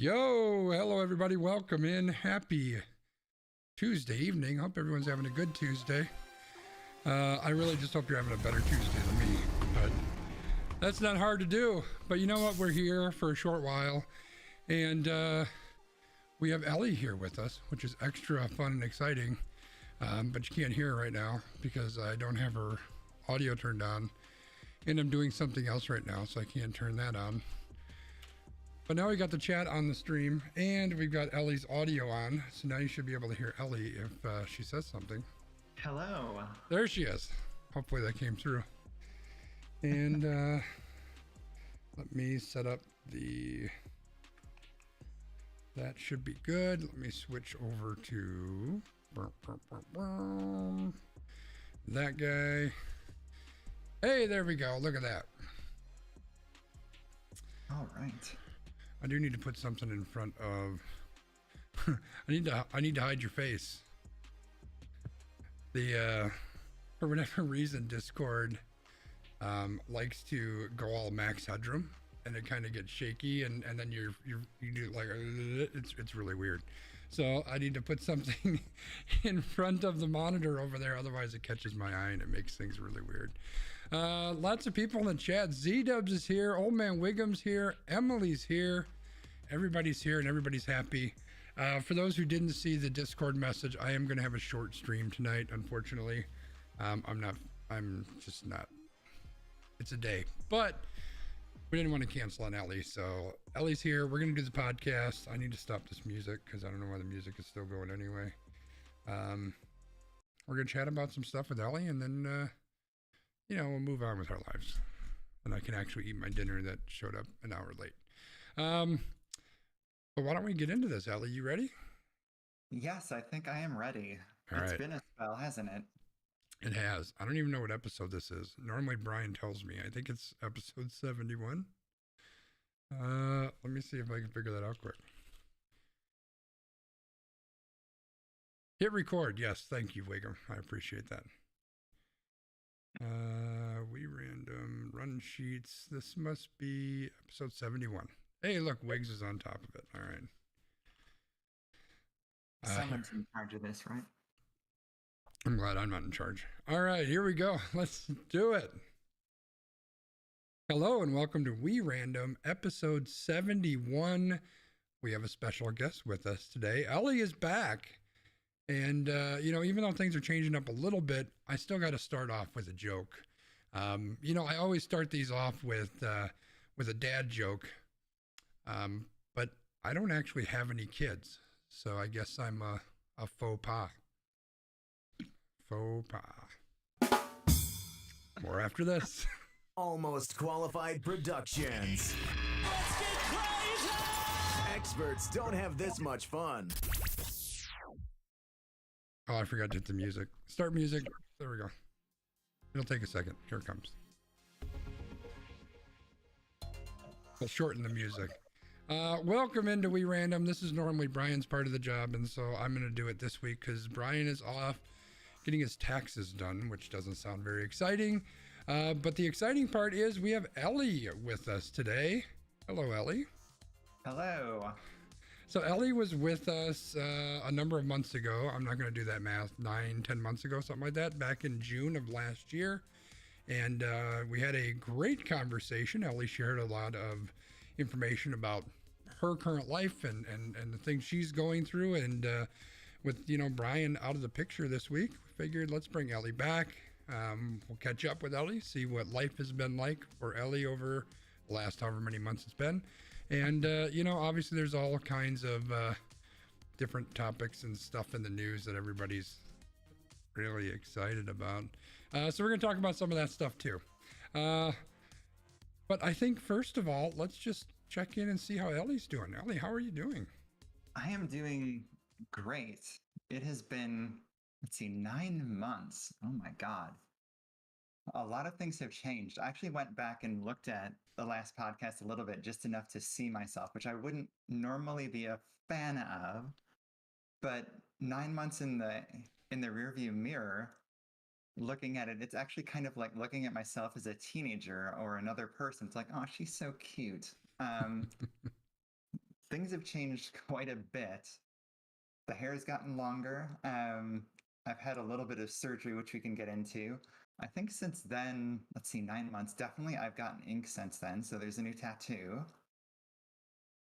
Yo, hello everybody. Welcome in. Happy Tuesday evening. Hope everyone's having a good Tuesday. I really just hope you're having a better Tuesday than me. But that's not hard to do. But you know what? We're here for a short while, and we have Elly here with us, which is extra fun and exciting. But you can't hear her right now because I don't have her audio turned on, and I'm doing something else right now, so I can't turn that on. But now we got the chat on the stream, and we've got Elly's audio on, so now you should be able to hear Elly if she says something. Hello. There she is. Hopefully that came through. And let me set up the... That should be good. Let me switch over to... that guy. Hey, there we go. Look at that. All right. I do need to put something in front of... I need to hide your face. For whatever reason, Discord likes to go all max headroom, and it kind of gets shaky, and then you do like it's really weird. So I need to put something in front of the monitor over there, otherwise it catches my eye and it makes things really weird. Lots of people in the chat. Z-Dubs is here. Old Man Wiggum's here. Emily's here. Everybody's here and everybody's happy. For those who didn't see the Discord message, I am going to have a short stream tonight, unfortunately. I'm just not. It's a day. But we didn't want to cancel on Elly, so Elly's here. We're going to do the podcast. I need to stop this music because I don't know why the music is still going anyway. We're going to chat about some stuff with Elly, and then, we'll move on with our lives. And I can actually eat my dinner that showed up an hour late. But why don't we get into this, Elly? You ready? Yes, I think I am ready. It's been a spell, hasn't it? It has. I don't even know what episode this is. Normally Brian tells me. I think it's episode 71. Let me see if I can figure that out quick. Hit record. Yes, thank you, Wiggum. I appreciate that. We random run sheets. This must be episode 71. Hey, look, Wiggs is on top of it. All right. Someone's in charge of this, right? I'm glad I'm not in charge. All right, here we go. Let's do it. Hello and welcome to We Random, episode 71. We have a special guest with us today. Elly is back. And, even though things are changing up a little bit, I still got to start off with a joke. I always start these off with a dad joke. But I don't actually have any kids, so I guess I'm a faux pas. Faux pas. More after this. Almost Qualified Productions. Let's get crazy! Experts don't have this much fun. Oh, I forgot to hit the music. Start music. There we go. It'll take a second. Here it comes. I'll shorten the music. Welcome into We Random. This is normally Brian's part of the job, and so I'm going to do it this week because Brian is off getting his taxes done, which doesn't sound very exciting. But the exciting part is we have Elly with us today. Hello, Elly. Hello. So Elly was with us a number of months ago. I'm not going to do that math. 9-10 months ago, something like that, back in June of last year. And we had a great conversation. Elly shared a lot of information about her current life and the things she's going through. And with, Brian out of the picture this week, we figured let's bring Elly back. We'll catch up with Elly, see what life has been like for Elly over the last however many months it's been. And, obviously there's all kinds of different topics and stuff in the news that everybody's really excited about. So we're going to talk about some of that stuff too. But I think first of all, let's just check in and see how Elly's doing. Elly, how are you doing? I am doing great. It has been, 9 months. Oh my God. A lot of things have changed. I actually went back and looked at the last podcast a little bit, just enough to see myself, which I wouldn't normally be a fan of. But 9 months in the rearview mirror, looking at it, it's actually kind of like looking at myself as a teenager or another person. It's like, oh, she's so cute. things have changed quite a bit. The hair's gotten longer. I've had a little bit of surgery, which we can get into. I think since then, let's see, 9 months. Definitely, I've gotten ink since then. So there's a new tattoo,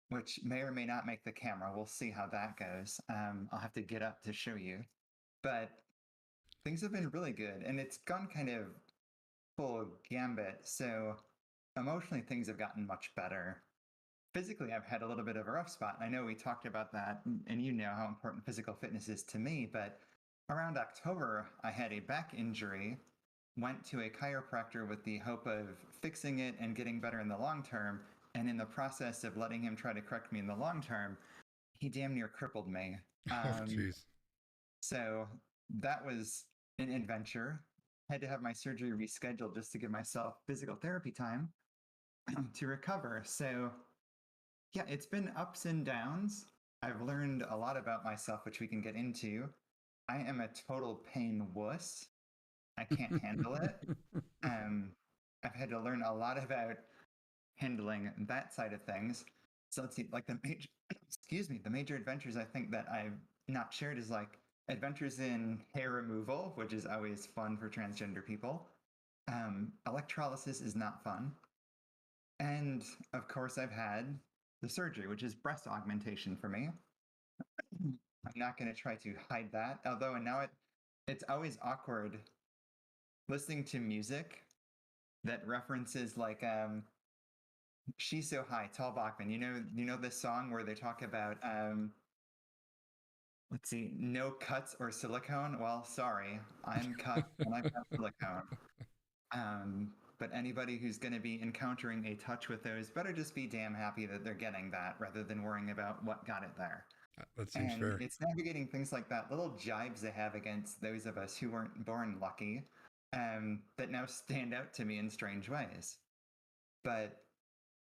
which may or may not make the camera. We'll see how that goes. I'll have to get up to show you. But things have been really good, and it's gone kind of full gambit. So emotionally, things have gotten much better. Physically, I've had a little bit of a rough spot. I know we talked about that, and you know how important physical fitness is to me. But around October, I had a back injury, went to a chiropractor with the hope of fixing it and getting better in the long term. And in the process of letting him try to correct me in the long term, he damn near crippled me. Oh, jeez. So that was an adventure. Had to have my surgery rescheduled just to give myself physical therapy time to recover. So yeah, it's been ups and downs. I've learned a lot about myself, which we can get into. I am a total pain wuss. I can't handle it. I've had to learn a lot about handling that side of things. So let's see, like the major, the major adventures I think that I've not shared is like adventures in hair removal, which is always fun for transgender people. Electrolysis is not fun. And of course, I've had the surgery, which is breast augmentation for me. I'm not going to try to hide that, although now it's always awkward listening to music that references like She's So High, Tal Bachman. You know this song where they talk about let's see, no cuts or silicone. Well, sorry, I'm cut and I've got silicone. But anybody who's going to be encountering a touch with those better just be damn happy that they're getting that rather than worrying about what got it there. That seems And fair. it's navigating things like that, little jibes they have against those of us who weren't born lucky, that now stand out to me in strange ways. But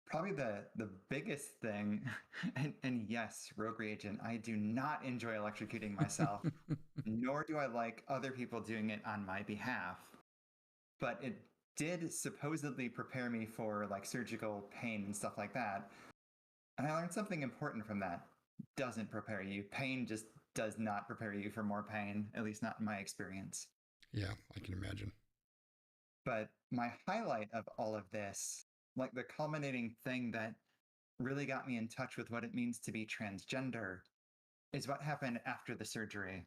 probably the biggest thing, and yes, rogue reagent, I do not enjoy electrocuting myself, nor do I like other people doing it on my behalf. But it did supposedly prepare me for like surgical pain and stuff like that. And I learned something important from that. Doesn't prepare you. Pain just does not prepare you for more pain, at least not in my experience. Yeah, I can imagine. But my highlight of all of this, like the culminating thing that really got me in touch with what it means to be transgender, is what happened after the surgery.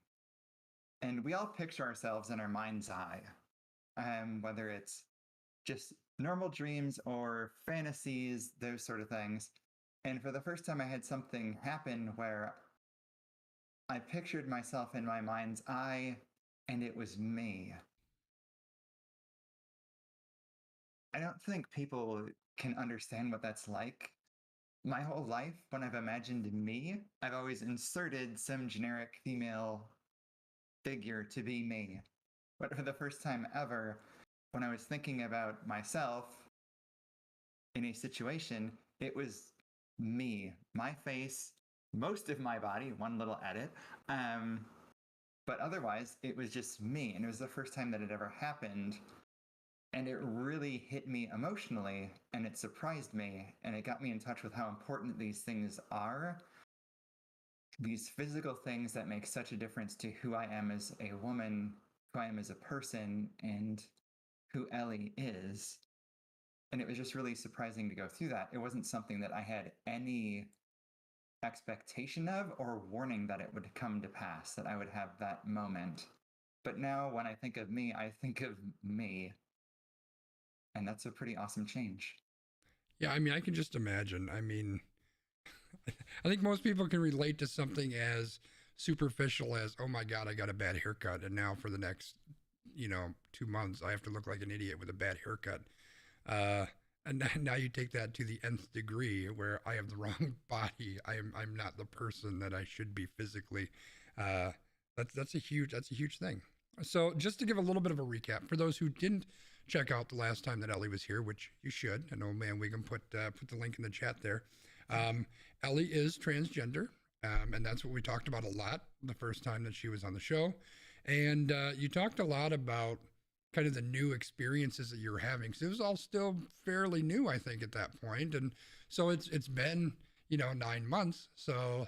And we all picture ourselves in our mind's eye, whether it's just normal dreams or fantasies, those sort of things. And for the first time, I had something happen where I pictured myself in my mind's eye, and it was me. I don't think people can understand what that's like. My whole life, when I've imagined me, I've always inserted some generic female figure to be me. But for the first time ever, when I was thinking about myself in a situation, it was me, my face, most of my body, one little edit. But otherwise, it was just me. And it was the first time that it ever happened. And it really hit me emotionally, and it surprised me, and it got me in touch with how important these things are. These physical things that make such a difference to who I am as a woman, who I am as a person, and who Elly is. And it was just really surprising to go through that. It wasn't something that I had any expectation of or warning that it would come to pass, that I would have that moment. But now when I think of me, I think of me. And that's a pretty awesome change. Yeah, I mean, I can just imagine. I mean, I think most people can relate to something as superficial as, oh my God, I got a bad haircut. And now for the next, 2 months, I have to look like an idiot with a bad haircut. And now you take that to the nth degree where I have the wrong body. I'm not the person that I should be physically. That's a huge thing. So just to give a little bit of a recap for those who didn't check out the last time that Elly was here, which you should. I know, man, we can put the link in the chat there. Elly is transgender, and that's what we talked about a lot the first time that she was on the show. And you talked a lot about kind of the new experiences that you're having. So it was all still fairly new, I think, at that point. And so it's been 9 months. So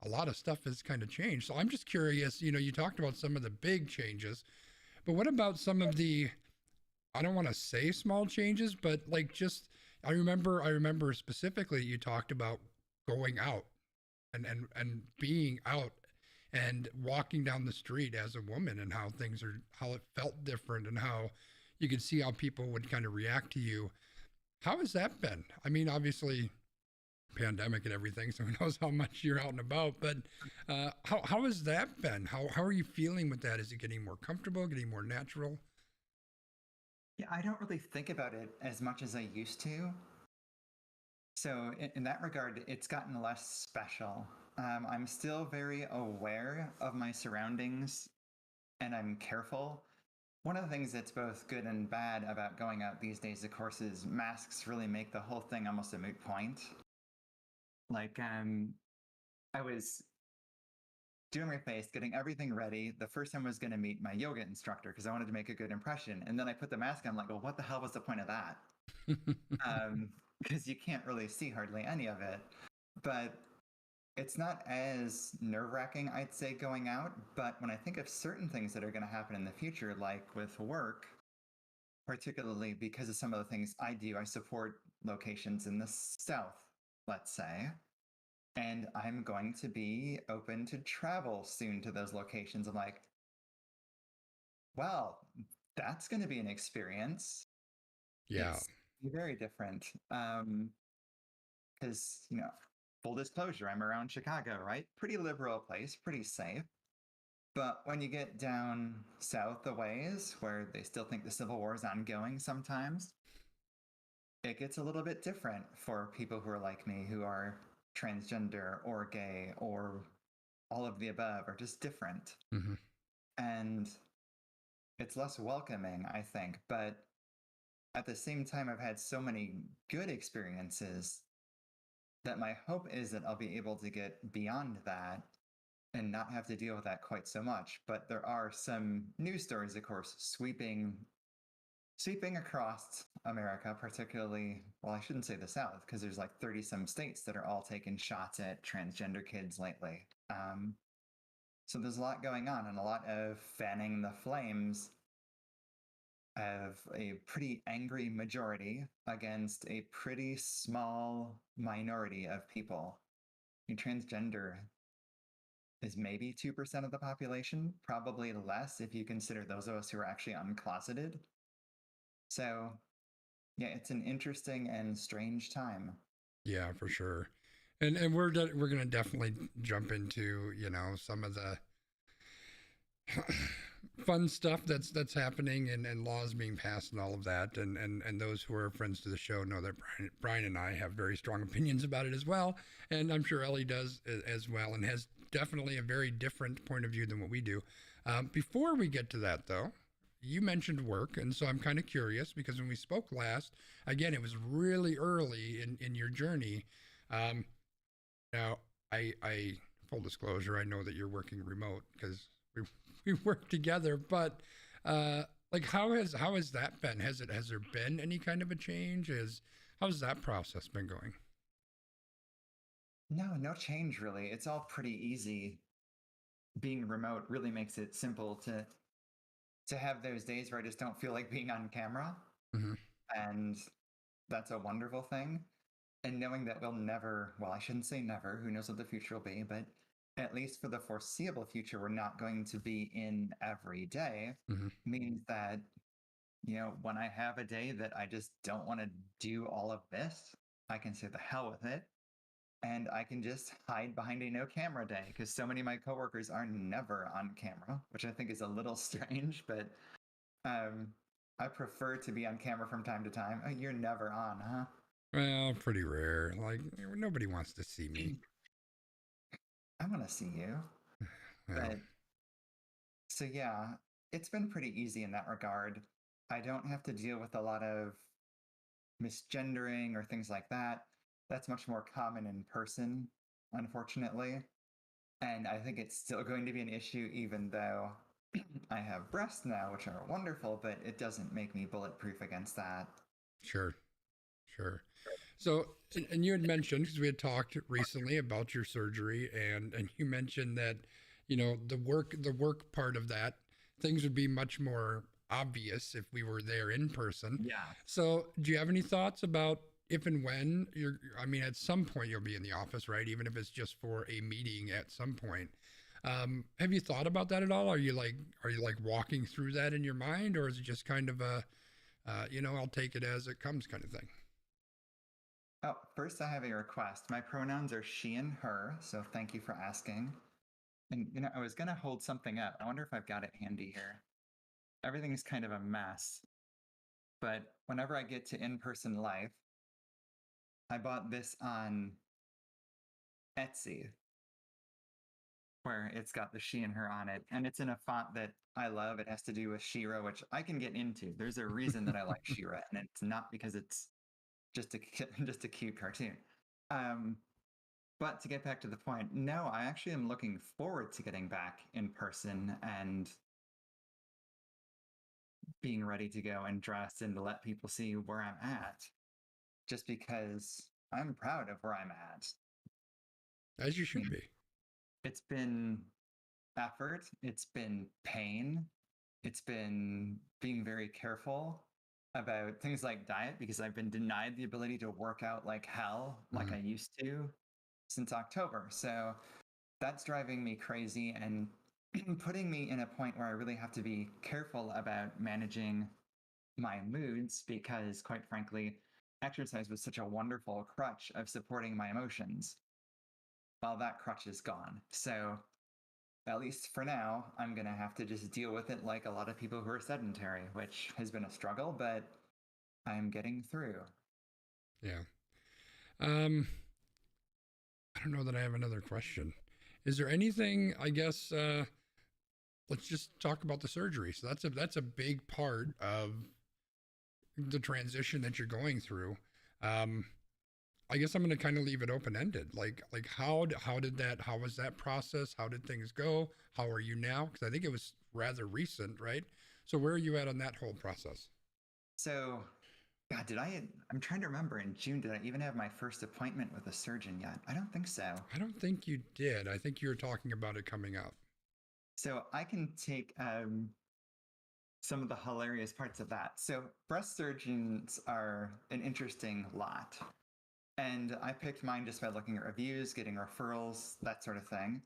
a lot of stuff has kind of changed. So I'm just curious, you talked about some of the big changes, but what about some of the, I don't want to say small changes, but like just I remember specifically you talked about going out and being out and walking down the street as a woman and how it felt different and how you could see how people would kind of react to you. How has that been? I mean, obviously pandemic and everything, so who knows how much you're out and about, but how has that been? How are you feeling with that? Is it getting more comfortable, getting more natural? Yeah, I don't really think about it as much as I used to. So, in that regard, it's gotten less special. I'm still very aware of my surroundings and I'm careful. One of the things that's both good and bad about going out these days, of course, is masks really make the whole thing almost a moot point. Like, I was doing my face, getting everything ready. The first time I was going to meet my yoga instructor because I wanted to make a good impression. And then I put the mask on, like, well, what the hell was the point of that? Because you can't really see hardly any of it. But it's not as nerve wracking, I'd say, going out. But when I think of certain things that are going to happen in the future, like with work, particularly because of some of the things I do, I support locations in the South, let's say. And I'm going to be open to travel soon to those locations. I'm like, well, that's going to be an experience. Yeah. It's very different. Because, full disclosure, I'm around Chicago, right? Pretty liberal place, pretty safe. But when you get down south a ways, where they still think the Civil War is ongoing sometimes, it gets a little bit different for people who are like me, who are transgender or gay or all of the above, or just different. Hmm. And it's less welcoming, I think. But at the same time, I've had so many good experiences that my hope is that I'll be able to get beyond that and not have to deal with that quite so much. But there are some news stories, of course, sweeping across America, particularly, well, I shouldn't say the South, because there's like 30 some states that are all taking shots at transgender kids lately. So there's a lot going on and a lot of fanning the flames of a pretty angry majority against a pretty small minority of people. Transgender is maybe 2% of the population, probably less if you consider those of us who are actually uncloseted. So, yeah, it's an interesting and strange time. Yeah, for sure. And we're gonna definitely jump into some of the fun stuff that's happening and laws being passed and all of that, and those who are friends to the show know that Brian and I have very strong opinions about it as well, and I'm sure Elly does as well, and has definitely a very different point of view than what we do. Before we get to that, though, you mentioned work, and so I'm kind of curious because when we spoke last, again, it was really early in your journey. Now, I full disclosure, I know that you're working remote because we work together, but like how has that been? Has there been any kind of a change? How's that process been going? No change really. It's all pretty easy. Being remote really makes it simple to have those days where I just don't feel like being on camera. Hmm. And that's a wonderful thing. And knowing that we'll never, well, I shouldn't say never, who knows what the future will be, but at least for the foreseeable future, we're not going to be in every day, Hmm. means that, when I have a day that I just don't want to do all of this, I can say the hell with it. And I can just hide behind a no camera day because so many of my coworkers are never on camera, which I think is a little strange, but um, I prefer to be on camera from time to time. Oh, you're never on, huh? Well, pretty rare. Like nobody wants to see me. I want to see you. Well, But so, yeah, it's been pretty easy in that regard. I don't have to deal with a lot of misgendering or things like that. That's much more common in person, unfortunately. And I think it's still going to be an issue, even though I have breasts now, which are wonderful, but it doesn't make me bulletproof against that. sure, sure. So, and you had mentioned, because we had talked recently about your surgery, and you mentioned that, the work part of that, things would be much more obvious if we were there in person. Yeah. So, do you have any thoughts about if and when I mean, at some point you'll be in the office, right? Even if it's just for a meeting at some point. Have you thought about that at all? Are you like walking through that in your mind, or is it just kind of a, I'll take it as it comes kind of thing? Oh, first I have a request. My pronouns are she and her, so thank you for asking. And I was gonna hold something up. I wonder if I've got it handy here. Everything is kind of a mess, but whenever I get to in-person life, I bought this on Etsy, where it's got the she and her on it, and it's in a font that I love. It has to do with Shira, which I can get into. There's a reason that I like Shira, and it's not because it's just a just a cute cartoon. Um, but to get back to the point, no, I actually am looking forward to getting back in person and being ready to go and dressed and to let people see where I'm at, just because I'm proud of where I'm at. As you should be. It's been effort, it's been pain, it's been being very careful about things like diet because I've been denied the ability to work out like hell, like I used to since October. So that's driving me crazy and putting me in a point where I really have to be careful about managing my moods because, quite frankly, exercise was such a wonderful crutch of supporting my emotions. Well, that crutch is gone. So, at least for now, I'm going to have to just deal with it like a lot of people who are sedentary, which has been a struggle, but I'm getting through. Yeah. Um, I don't know that I have another question. Is there anything, I guess, let's just talk about the surgery. So that's a big part of the transition that you're going through. Um, I guess I'm going to kind of leave it open ended. Like how was that process? How did things go? How are you now? Because I think it was rather recent, right? So where are you at on that whole process? So, God, I'm trying to remember in June, did I even have my first appointment with a surgeon yet? I don't think so. I don't think you did. I think you were talking about it coming up. So I can take some of the hilarious parts of that. So breast surgeons are an interesting lot. And I picked mine just by looking at reviews, getting referrals, that sort of thing.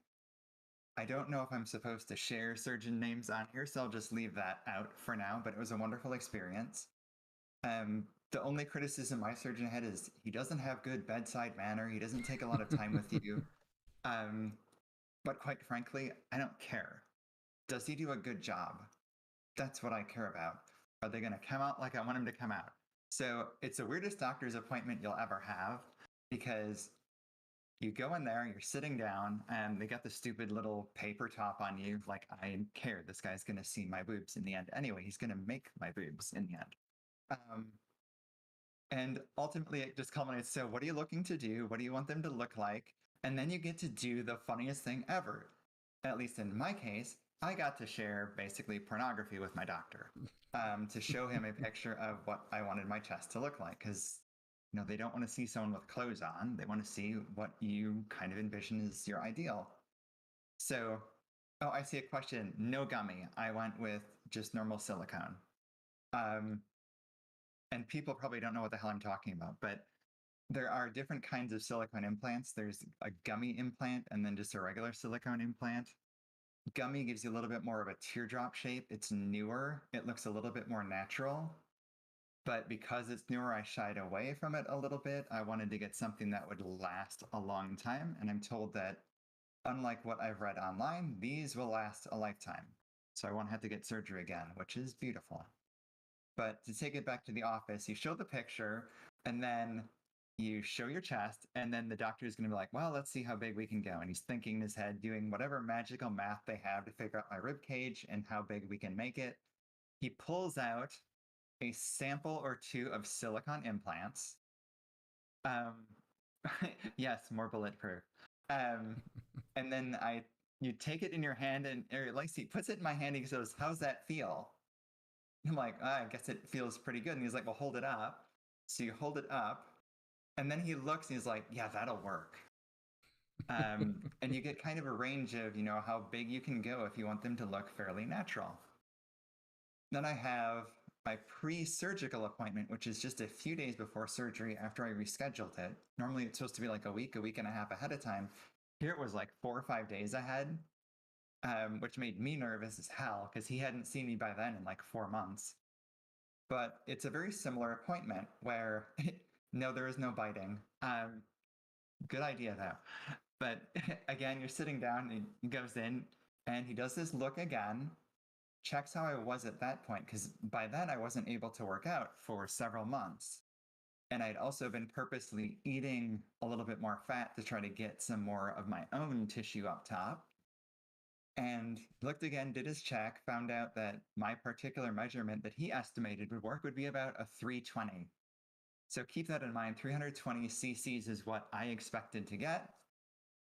I don't know if I'm supposed to share surgeon names on here, so I'll just leave that out for now, but it was a wonderful experience. The only criticism my surgeon had is he doesn't have good bedside manner. He doesn't take a lot of time with you. Um, but quite frankly, I don't care. Does he do a good job? That's what I care about. Are they going to come out like I want them to come out? So it's the weirdest doctor's appointment you'll ever have because you go in there, you're sitting down, and they got the stupid little paper top on you. Like, I care. This guy's going to see my boobs in the end. Anyway, he's going to make my boobs in the end. And ultimately, it just culminates. So, what are you looking to do? What do you want them to look like? And then you get to do the funniest thing ever. At least in my case, I got to share basically pornography with my doctor to show him a picture of what I wanted my chest to look like. Because, they don't want to see someone with clothes on. They want to see what you kind of envision is your ideal. So, oh, I see a question. No gummy. I went with just normal silicone. And people probably don't know what the hell I'm talking about, but there are different kinds of silicone implants. There's a gummy implant and then just a regular silicone implant. Gummy gives you a little bit more of a teardrop shape. It's newer. It looks a little bit more natural. But because it's newer, I shied away from it a little bit. I wanted to get something that would last a long time. And I'm told that unlike what I've read online, these will last a lifetime. So I won't have to get surgery again, which is beautiful. But to take it back to the office, you show the picture and then you show your chest, and then the doctor is going to be like, well, let's see how big we can go. And he's thinking in his head, doing whatever magical math they have to figure out my rib cage and how big we can make it. He pulls out a sample or two of silicone implants. Yes, more bulletproof. And then you take it in your hand, and he puts it in my hand. He goes, how's that feel? I'm like, I guess it feels pretty good. And he's like, well, hold it up. So you hold it up, And then he looks and he's like, yeah, that'll work. And you get kind of a range of, how big you can go if you want them to look fairly natural. Then I have my pre-surgical appointment, which is just a few days before surgery after I rescheduled it. Normally it's supposed to be like a week and a half ahead of time. Here it was like 4 or 5 days ahead, which made me nervous as hell because he hadn't seen me by then in like 4 months. But it's a very similar appointment where, no, there is no biting. Good idea though. But again, you're sitting down and he goes in and he does this look again, checks how I was at that point, because by then I wasn't able to work out for several months. And I'd also been purposely eating a little bit more fat to try to get some more of my own tissue up top. And looked again, did his check, found out that my particular measurement that he estimated would work would be about a 320. So keep that in mind. 320 cc's is what I expected to get.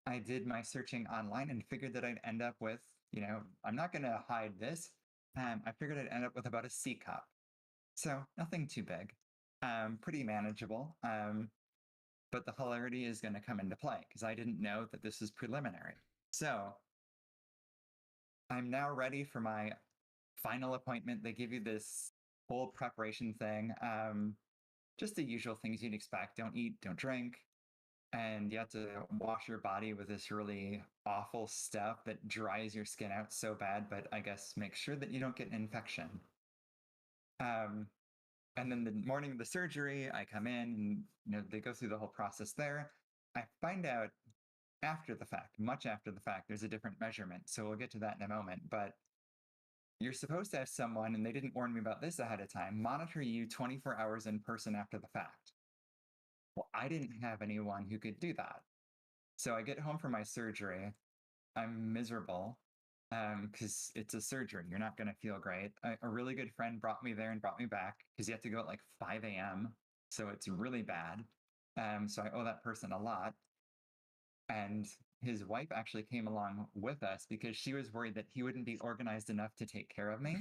I did my searching online and figured that I'd end up with, I'm not going to hide this. I figured I'd end up with about a C cup. So nothing too big, pretty manageable. But the hilarity is going to come into play because I didn't know that this is preliminary. So I'm now ready for my final appointment. They give you this whole preparation thing. Just the usual things you'd expect. Don't eat, don't drink. And you have to wash your body with this really awful stuff that dries your skin out so bad, but I guess make sure that you don't get an infection. And then the morning of the surgery, I come in and they go through the whole process there. I find out after the fact, much after the fact, there's a different measurement. So we'll get to that in a moment. But you're supposed to have someone, and they didn't warn me about this ahead of time, monitor you 24 hours in person after the fact. Well, I didn't have anyone who could do that. So I get home from my surgery. I'm miserable because it's a surgery. You're not going to feel great. A really good friend brought me there and brought me back because you have to go at like 5 a.m. So it's really bad. So I owe that person a lot. And his wife actually came along with us because she was worried that he wouldn't be organized enough to take care of me.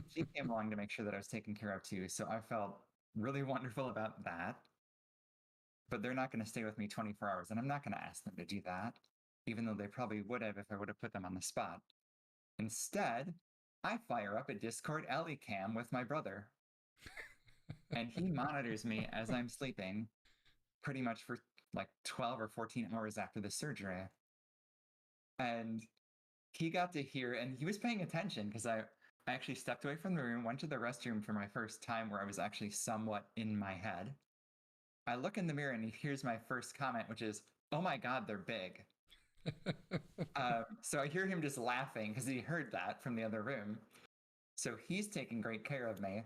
She came along to make sure that I was taken care of too. So I felt really wonderful about that. But they're not going to stay with me 24 hours. And I'm not going to ask them to do that, even though they probably would have if I would have put them on the spot. Instead, I fire up a Discord Elly cam with my brother. And he monitors me as I'm sleeping pretty much for like 12 or 14 hours after the surgery. And he got to hear, and he was paying attention because I actually stepped away from the room, went to the restroom for my first time where I was actually somewhat in my head. I look in the mirror and he hears my first comment, which is, "Oh my God, they're big." So I hear him just laughing because he heard that from the other room. So he's taking great care of me.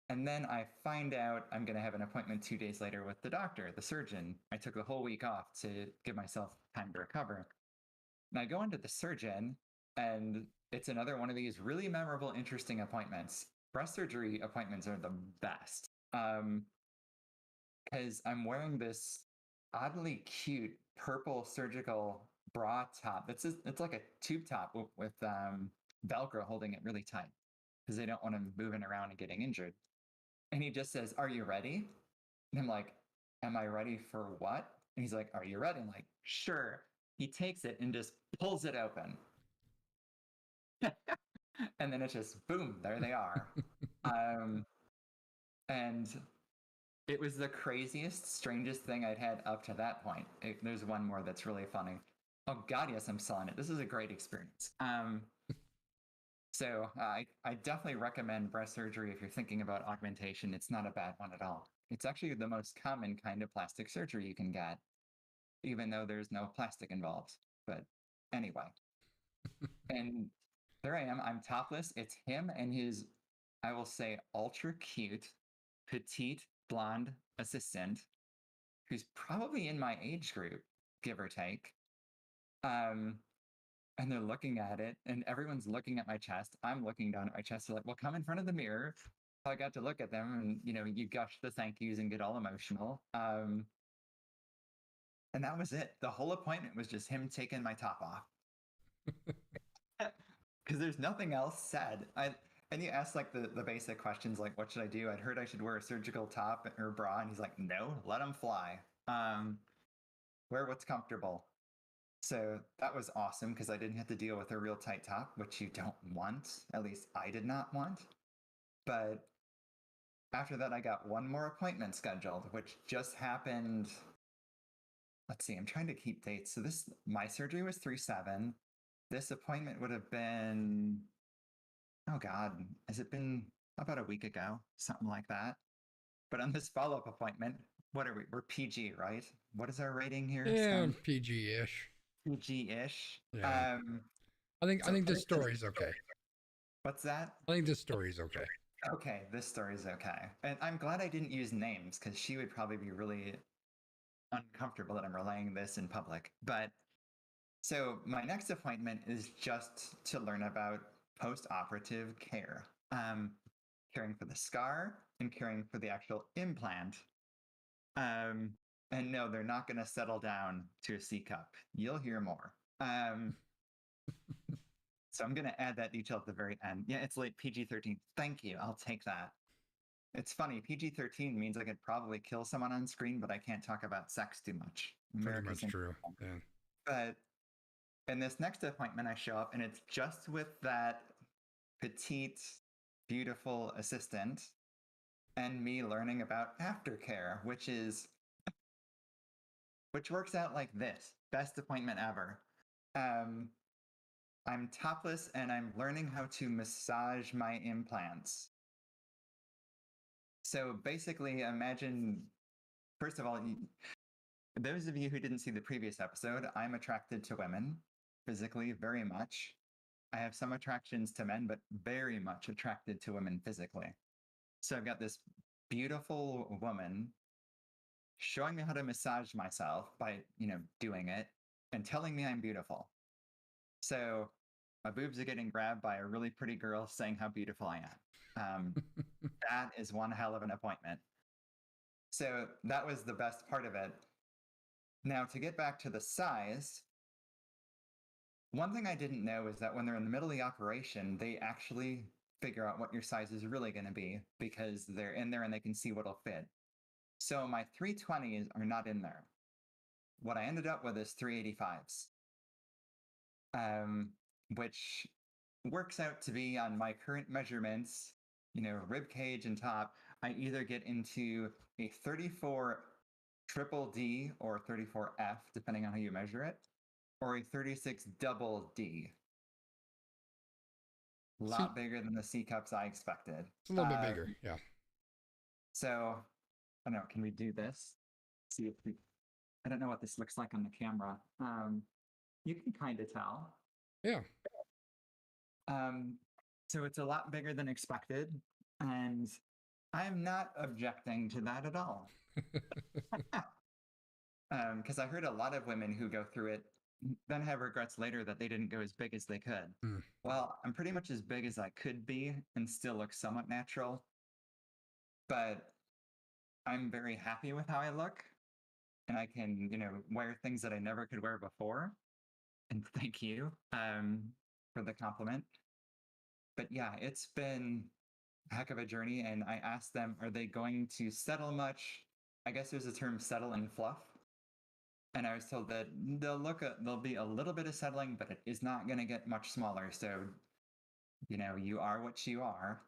And then I find out I'm going to have an appointment 2 days later with the doctor, the surgeon. I took the whole week off to give myself time to recover. And I go into the surgeon, and it's another one of these really memorable, interesting appointments. Breast surgery appointments are the best. Because I'm wearing this oddly cute purple surgical bra top. It's like a tube top with Velcro holding it really tight because they don't want him moving around and getting injured. And he just says, "Are you ready?" And I'm like, "Am I ready for what?" And he's like, "Are you ready?" I'm like, "Sure." He takes it and just pulls it open. And then it's just boom, there they are. And it was the craziest, strangest thing I'd had up to that point. There's one more that's really funny. Oh God, yes, I'm selling it. This is a great experience. So I definitely recommend breast surgery if you're thinking about augmentation. It's not a bad one at all. It's actually the most common kind of plastic surgery you can get, even though there's no plastic involved. But anyway, and there I am. I'm topless. It's him and his, I will say, ultra cute, petite, blonde assistant who's probably in my age group, give or take. And they're looking at it, and everyone's looking at my chest. I'm looking down at my chest. They're like, "Well, come in front of the mirror." So I got to look at them, and you gush the thank yous and get all emotional. And that was it. The whole appointment was just him taking my top off. Because there's nothing else said. And you ask like the basic questions like, what should I do? I'd heard I should wear a surgical top or bra. And he's like, no, let them fly. Wear what's comfortable. So that was awesome because I didn't have to deal with a real tight top, which you don't want. At least I did not want. But after that, I got one more appointment scheduled, which just happened. Let's see, I'm trying to keep dates. So my surgery was 3/7. This appointment would have been, oh God, has it been about a week ago? Something like that. But on this follow-up appointment, what are we? We're PG, right? What is our rating here? Yeah, PG-ish. PG-ish. Yeah. I think this story's okay. What's that? I think this story's okay. Okay, this story's okay. And I'm glad I didn't use names because she would probably be really uncomfortable that I'm relaying this in public. But so my next appointment is just to learn about post-operative care, caring for the scar and caring for the actual implant. And no, they're not going to settle down to a C cup. You'll hear more. So I'm going to add that detail at the very end. Yeah, it's late PG-13. Thank you. I'll take that. It's funny. PG-13 means I could probably kill someone on screen, but I can't talk about sex too much. Pretty much true. Yeah. But in this next appointment, I show up and it's just with that petite, beautiful assistant and me learning about aftercare, which works out like this. Best appointment ever. I'm topless and I'm learning how to massage my implants. So basically, imagine, first of all, those of you who didn't see the previous episode, I'm attracted to women physically very much. I have some attractions to men, but very much attracted to women physically. So I've got this beautiful woman showing me how to massage myself by, doing it and telling me I'm beautiful. So my boobs are getting grabbed by a really pretty girl saying how beautiful I am. That is one hell of an appointment. So that was the best part of it. Now, to get back to the size, one thing I didn't know is that when they're in the middle of the operation, they actually figure out what your size is really going to be because they're in there and they can see what'll fit. So my 320s are not in there. What I ended up with is 385s, which works out to be on my current measurements, rib cage and top, I either get into a 34 triple D or 34F, depending on how you measure it, or a 36 double D. A lot bigger than the C cups I expected. It's a little bit bigger, yeah. So, I don't know, can we do this? See if I don't know what this looks like on the camera. You can kind of tell. Yeah. So it's a lot bigger than expected, and I'm not objecting to that at all. Because I heard a lot of women who go through it then have regrets later that they didn't go as big as they could. Well, I'm pretty much as big as I could be and still look somewhat natural, but I'm very happy with how I look, and I can, wear things that I never could wear before. And thank you for the compliment. But yeah, it's been a heck of a journey. And I asked them, are they going to settle much? I guess there's a term, settle and fluff. And I was told that there'll be a little bit of settling, but it is not going to get much smaller. So, you are what you are.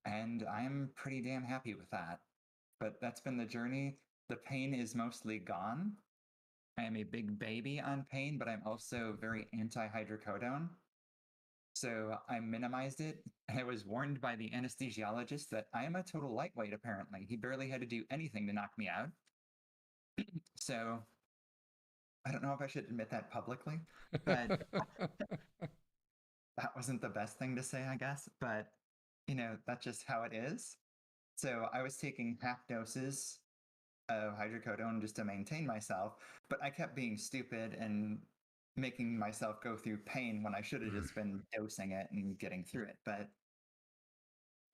And I'm pretty damn happy with that. But that's been the journey. The pain is mostly gone. I am a big baby on pain, but I'm also very anti-hydrocodone. So I minimized it. I was warned by the anesthesiologist that I am a total lightweight, apparently. He barely had to do anything to knock me out. So I don't know if I should admit that publicly, but that wasn't the best thing to say, I guess. But, that's just how it is. So I was taking half doses of hydrocodone just to maintain myself, but I kept being stupid and making myself go through pain when I should have just been dosing it and getting through it. But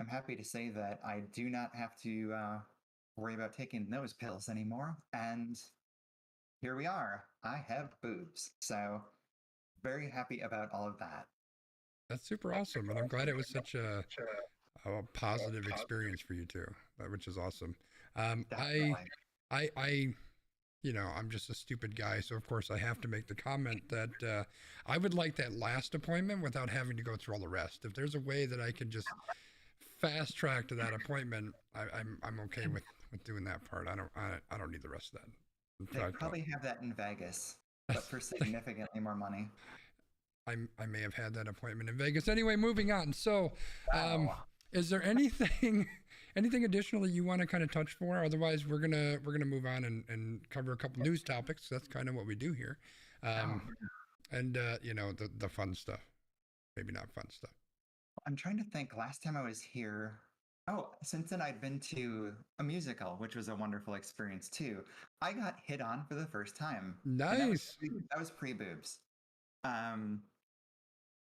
I'm happy to say that I do not have to worry about taking those pills anymore. And here we are. I have boobs. So very happy about all of that. That's super awesome, and I'm glad it was such a positive experience for you too, which is awesome. Um, I, Definitely. I, I'm just a stupid guy, so of course I have to make the comment that I would like that last appointment without having to go through all the rest. If there's a way that I can just fast track to that appointment, I'm okay with doing that part. I don't need the rest of that. In They fact, probably have that in Vegas, but for significantly more money. I may have had that appointment in Vegas. Anyway, moving on. So, um, Wow. is there anything anything additionally you want to kind of touch for? Otherwise, we're gonna move on and cover a couple news topics. That's kind of what we do here, Oh, um, and the fun stuff. Maybe not fun stuff. I'm trying to think. Last time I was here, oh, since then I'd been to a musical, which was a wonderful experience too. I got hit on for the first time, and Nice. that was pre boobs. Um,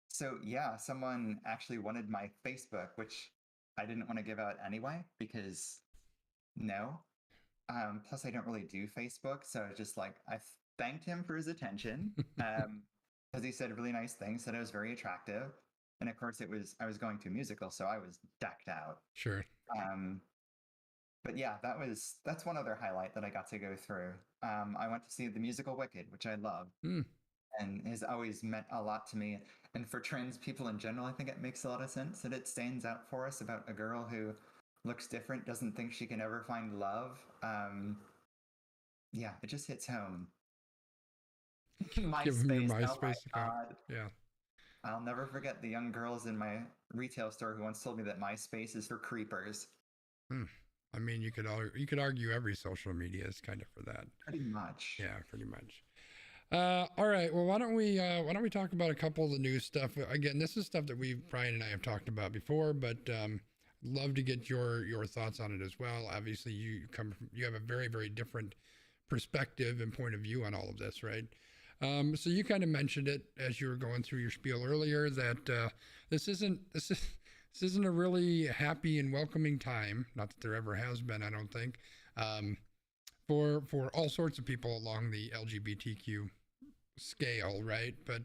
so yeah, someone actually wanted my Facebook, which I didn't want to give out anyway because no. Plus, I don't really do Facebook, so it's just like I thanked him for his attention because he said really nice things, said I was very attractive, and of course, I was going to a musical, so I was decked out. Sure. Um, but yeah, that's one other highlight that I got to go through. I went to see the musical Wicked, which I love Hmm. and has always meant a lot to me. And for trans people in general, I think it makes a lot of sense that it stands out for us about a girl who looks different, doesn't think she can ever find love. Yeah, it just hits home. Give him your MySpace, oh my MySpace account. God. Yeah. I'll never forget the young girls in my retail store who once told me that MySpace is for creepers. Hmm. I mean, you could argue every social media is kind of for that. Pretty much. Yeah, pretty much. All right. Well, why don't we talk about a couple of the news stuff? Again, this is stuff that Brian and I have talked about before, but love to get your thoughts on it as well. Obviously, you have a very very different perspective and point of view on all of this, right? So you kind of mentioned it as you were going through your spiel earlier that this isn't a really happy and welcoming time. Not that there ever has been, I don't think, um, for all sorts of people along the LGBTQ scale, right? But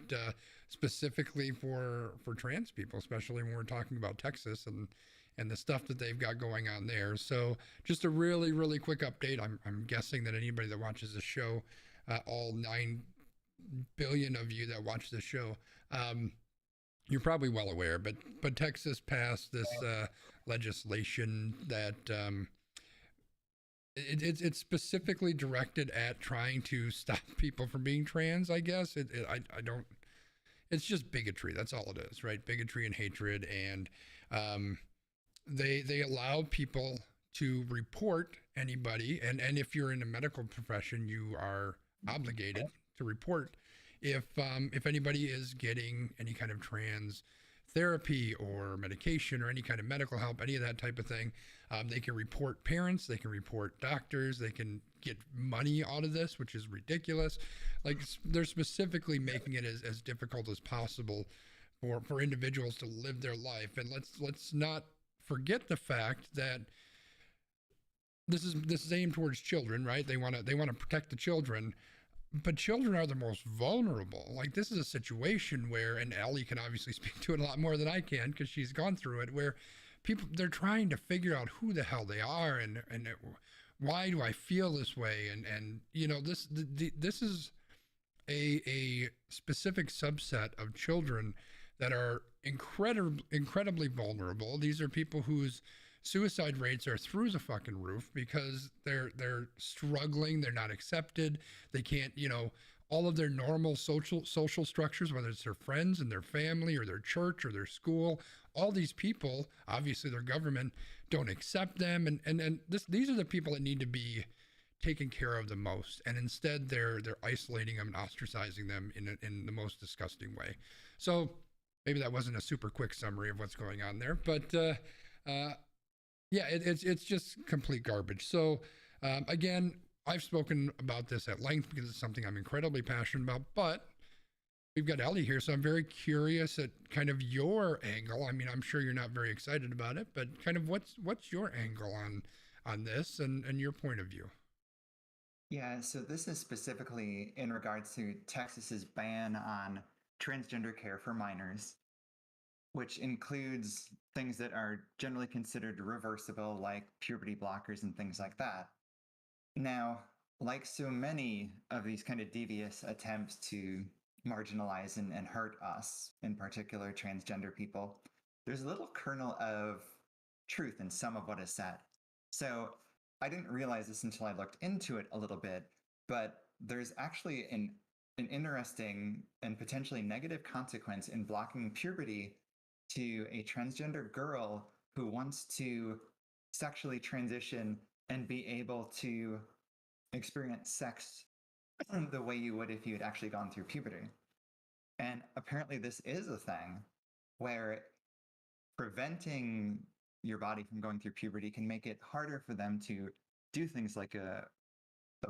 specifically for trans people, especially when we're talking about Texas and the stuff that they've got going on there. So just a really really quick update. I'm guessing that anybody that watches the show, all 9 billion of you that watch the show, you're probably well aware. But Texas passed this legislation that. It's specifically directed at trying to stop people from being trans. I guess I don't. It's just bigotry. That's all it is, right? Bigotry and hatred, and um, they allow people to report anybody, and if you're in a medical profession, you are obligated to report if anybody is getting any kind of trans therapy or medication or any kind of medical help, any of that type of thing. They can report parents, they can report doctors, they can get money out of this, which is ridiculous. Like they're specifically making it as difficult as possible for individuals to live their life. And let's not forget the fact that this is aimed towards children, right? They want to protect the children, but children are the most vulnerable. Like this is a situation where, and Elly can obviously speak to it a lot more than I can because she's gone through it, where people they're trying to figure out who the hell they are and why do I feel this way, and this is a specific subset of children that are incredibly vulnerable. These are people whose suicide rates are through the fucking roof because they're struggling, they're not accepted, they can't, all of their normal social structures, whether it's their friends and their family or their church or their school, all these people, obviously their government don't accept them, and these are the people that need to be taken care of the most, and instead they're isolating them and ostracizing them in the most disgusting way. So maybe that wasn't a super quick summary of what's going on there, but yeah, it's just complete garbage. So again, I've spoken about this at length because it's something I'm incredibly passionate about, but we've got Elly here, so I'm very curious at kind of your angle. I mean, I'm sure you're not very excited about it, but kind of what's your angle on this and your point of view? Yeah, so this is specifically in regards to Texas's ban on transgender care for minors. which includes things that are generally considered reversible, like puberty blockers and things like that. Now, like so many of these kind of devious attempts to marginalize and hurt us, in particular transgender people, there's a little kernel of truth in some of what is said. So I didn't realize this until I looked into it a little bit, but there's actually an interesting and potentially negative consequence in blocking puberty to a transgender girl who wants to sexually transition and be able to experience sex the way you would if you had actually gone through puberty. And apparently this is a thing where preventing your body from going through puberty can make it harder for them to do things like the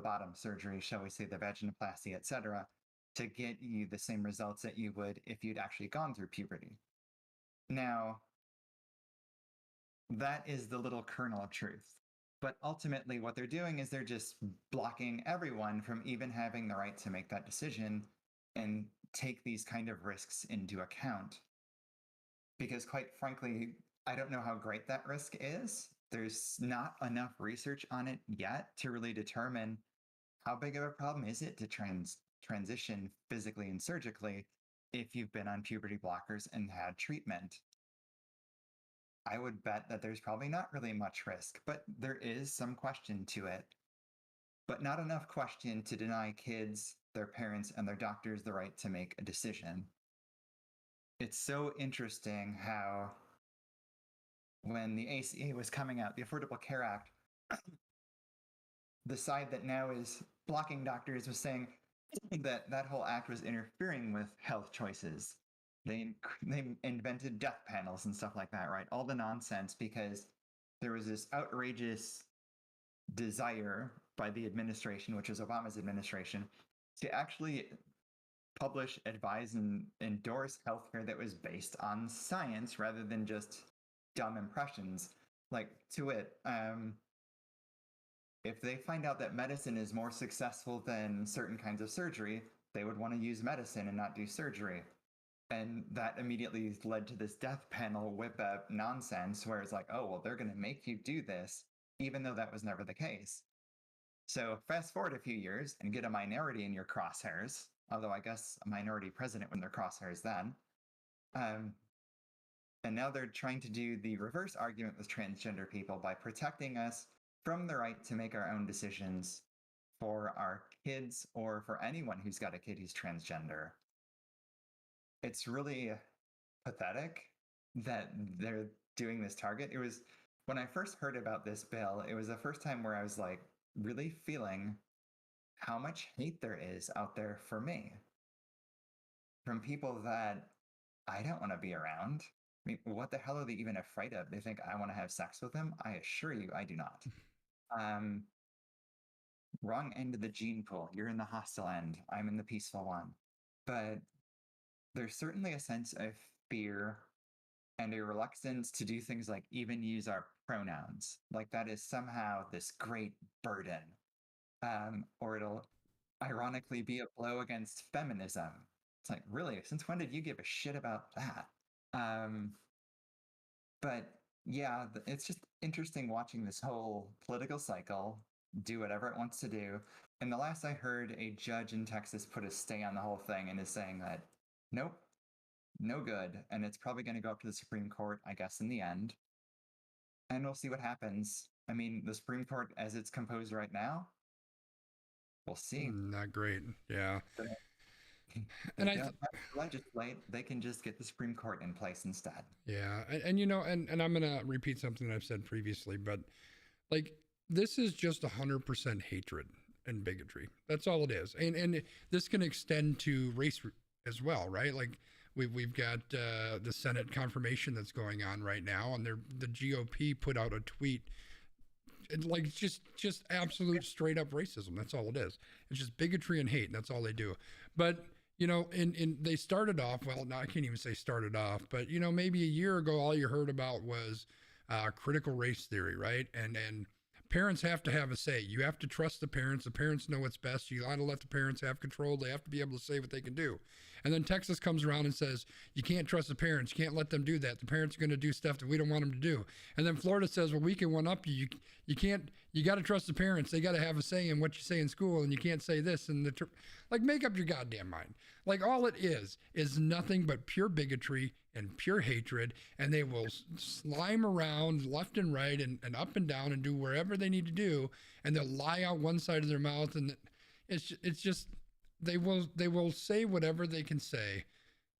bottom surgery, shall we say, the vaginoplasty, etc., to get you the same results that you would if you'd actually gone through puberty. Now, that is the little kernel of truth. But ultimately, what they're doing is they're just blocking everyone from even having the right to make that decision and take these kind of risks into account. Because quite frankly, I don't know how great that risk is. There's not enough research on it yet to really determine how big of a problem is it to transition physically and surgically if you've been on puberty blockers and had treatment. I would bet that there's probably not really much risk, but there is some question to it. But not enough question to deny kids, their parents, and their doctors the right to make a decision. It's so interesting how when the ACA was coming out, the Affordable Care Act, the side that now is blocking doctors was saying that that whole act was interfering with health choices. They invented death panels and stuff like that, right? All the nonsense because there was this outrageous desire by the administration, which was Obama's administration, to actually publish, advise, and endorse healthcare that was based on science rather than just dumb impressions. Like, to it, if they find out that medicine is more successful than certain kinds of surgery, they would want to use medicine and not do surgery. And that immediately led to this death panel whip up nonsense where it's like, oh, well, they're going to make you do this, even though that was never the case. So fast forward a few years and get a minority in your crosshairs, although I guess a minority president when they're crosshairs then. And now they're trying to do the reverse argument with transgender people by protecting us from the right to make our own decisions for our kids or for anyone who's got a kid who's transgender. It's really pathetic that they're doing this target. It was when I first heard about this bill, it was the first time where I was like really feeling how much hate there is out there for me from people that I don't want to be around. I mean, what the hell are they even afraid of? They think I want to have sex with them? I assure you, I do not. Wrong end of the gene pool. You're in the hostile end. I'm in the peaceful one. But there's certainly a sense of fear and a reluctance to do things like even use our pronouns. Like that is somehow this great burden. Or it'll ironically be a blow against feminism. It's like, really? Since when did you give a shit about that? But yeah, it's just interesting watching this whole political cycle do whatever it wants to do. And the last I heard, a judge in Texas put a stay on the whole thing and is saying that, nope, no good. And it's probably going to go up to the Supreme Court, I guess, in the end. And we'll see what happens. I mean, the Supreme Court, as it's composed right now, we'll see. Not great. Yeah. And I don't have to legislate, they can just get the Supreme Court in place instead. Yeah. And you know, and I'm going to repeat something I've said previously, but like, this is just 100% hatred and bigotry. That's all it is. And this can extend to race as well, right? Like we've got the Senate confirmation that's going on right now, and the GOP put out a tweet, like just absolute straight up racism. That's all it is. It's just bigotry and hate, and that's all they do. But you know, in they started off, well, no, I can't even say started off, but you know, maybe a year ago, all you heard about was critical race theory, right? And parents have to have a say. You have to trust the parents. The parents know what's best. You got to let the parents have control. They have to be able to say what they can do. And then Texas comes around and says, you can't trust the parents. You can't let them do that. The parents are going to do stuff that we don't want them to do. And then Florida says, well, we can one up you. You can't, you got to trust the parents. They got to have a say in what you say in school, and you can't say this. And like, make up your goddamn mind. Like, all it is nothing but pure bigotry and pure hatred. And they will slime around left and right and up and down and do wherever they need to do. And they'll lie out one side of their mouth. And it's just, they will say whatever they can say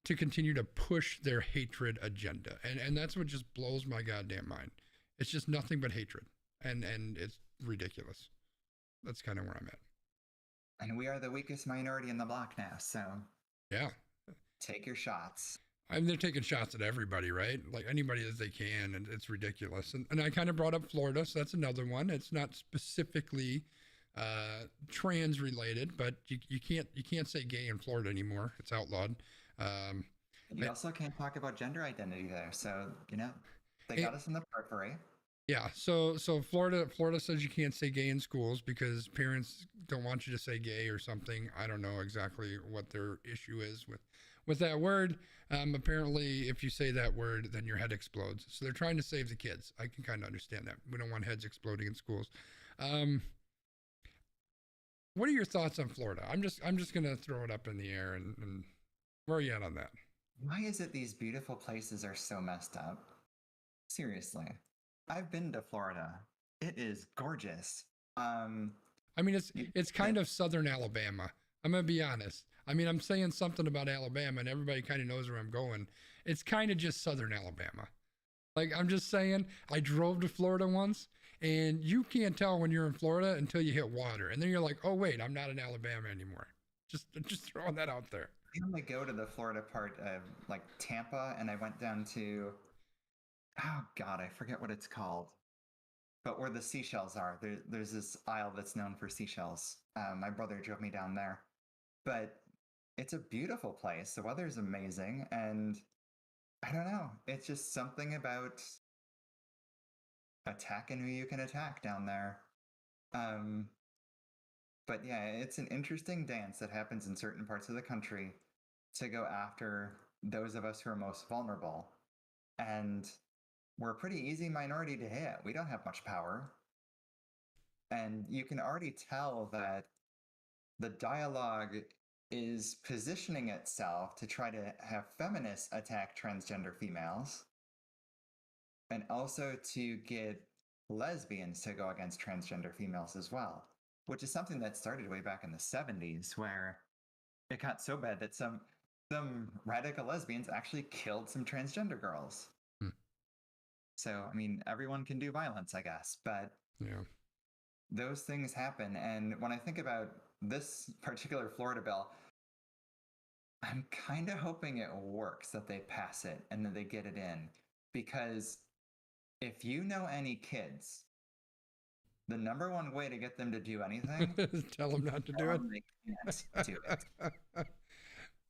to continue to push their hatred agenda. And that's what just blows my goddamn mind. It's just nothing but hatred. And it's ridiculous. That's kind of where I'm at. And we are the weakest minority in the block now, so yeah, take your shots. I mean, they're taking shots at everybody, right? Like anybody that they can, and it's ridiculous. And I kind of brought up Florida, so that's another one. It's not specifically trans related, but you can't say gay in Florida anymore. It's outlawed. You also can't talk about gender identity there, so they got us in the periphery. Yeah, so Florida says you can't say gay in schools because parents don't want you to say gay or something. I don't know exactly what their issue is with that word. Apparently, if you say that word, then your head explodes. So they're trying to save the kids. I can kind of understand that. We don't want heads exploding in schools. What are your thoughts on Florida? I'm just gonna throw it up in the air and where are you at on that? Why is it these beautiful places are so messed up? Seriously. I've been to Florida. It is gorgeous. I mean, it's kind of southern Alabama. I'm gonna be honest. I mean, I'm saying something about Alabama, and everybody kind of knows where I'm going. It's kind of just southern Alabama. Like, I'm just saying, I drove to Florida once, and you can't tell when you're in Florida until you hit water, and then you're like, oh wait, I'm not in Alabama anymore. Just throwing that out there. I only go to the Florida part of like Tampa, and I went down to, oh God, I forget what it's called, but where the seashells are. There's this isle that's known for seashells. My brother drove me down there, but it's a beautiful place. The weather's amazing, and I don't know. It's just something about attacking who you can attack down there. But yeah, it's an interesting dance that happens in certain parts of the country to go after those of us who are most vulnerable. And we're a pretty easy minority to hit. We don't have much power. And you can already tell that the dialogue is positioning itself to try to have feminists attack transgender females, and also to get lesbians to go against transgender females as well, which is something that started way back in the 70s, where it got so bad that some radical lesbians actually killed some transgender girls. So, I mean, everyone can do violence, I guess, but yeah, those things happen. And when I think about this particular Florida bill, I'm kind of hoping it works, that they pass it and that they get it in. Because if you know any kids, the number one way to get them to do anything is tell them not to do it. They can't do it.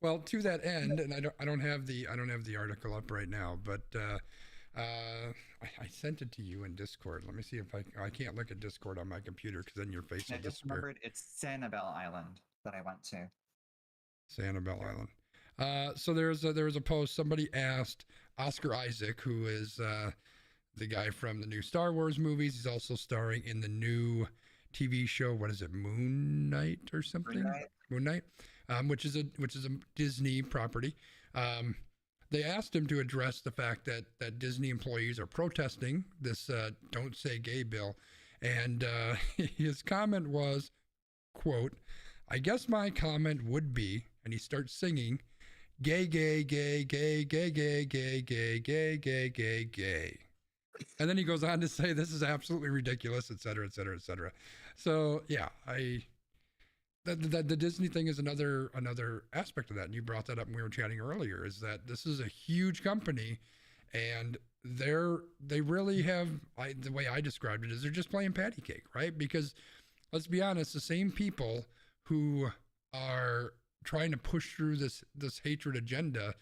Well, to that end, and I don't have the article up right now, but I sent it to you in Discord. Let me see if I can't look at Discord on my computer because then your face will I just disappear. remembered it's Sanibel Island that I went to. Sanibel Island. So there was a post. Somebody asked Oscar Isaac, who is the guy from the new Star Wars movies. He's also starring in the new TV show. What is it, Moon Knight or something? Moon Knight, which is a Disney property. They asked him to address the fact that Disney employees are protesting this "Don't Say Gay" bill, and his comment was, quote, "I guess my comment would be," and he starts singing, "Gay, gay, gay, gay, gay, gay, gay, gay, gay, gay, gay, gay." And then he goes on to say, "This is absolutely ridiculous," et cetera, et cetera, et cetera. So yeah, the Disney thing is another aspect of that. And you brought that up when we were chatting earlier, is that this is a huge company, and they really have, the way I described it is they're just playing patty cake, right? Because let's be honest, the same people who are trying to push through this hatred agenda,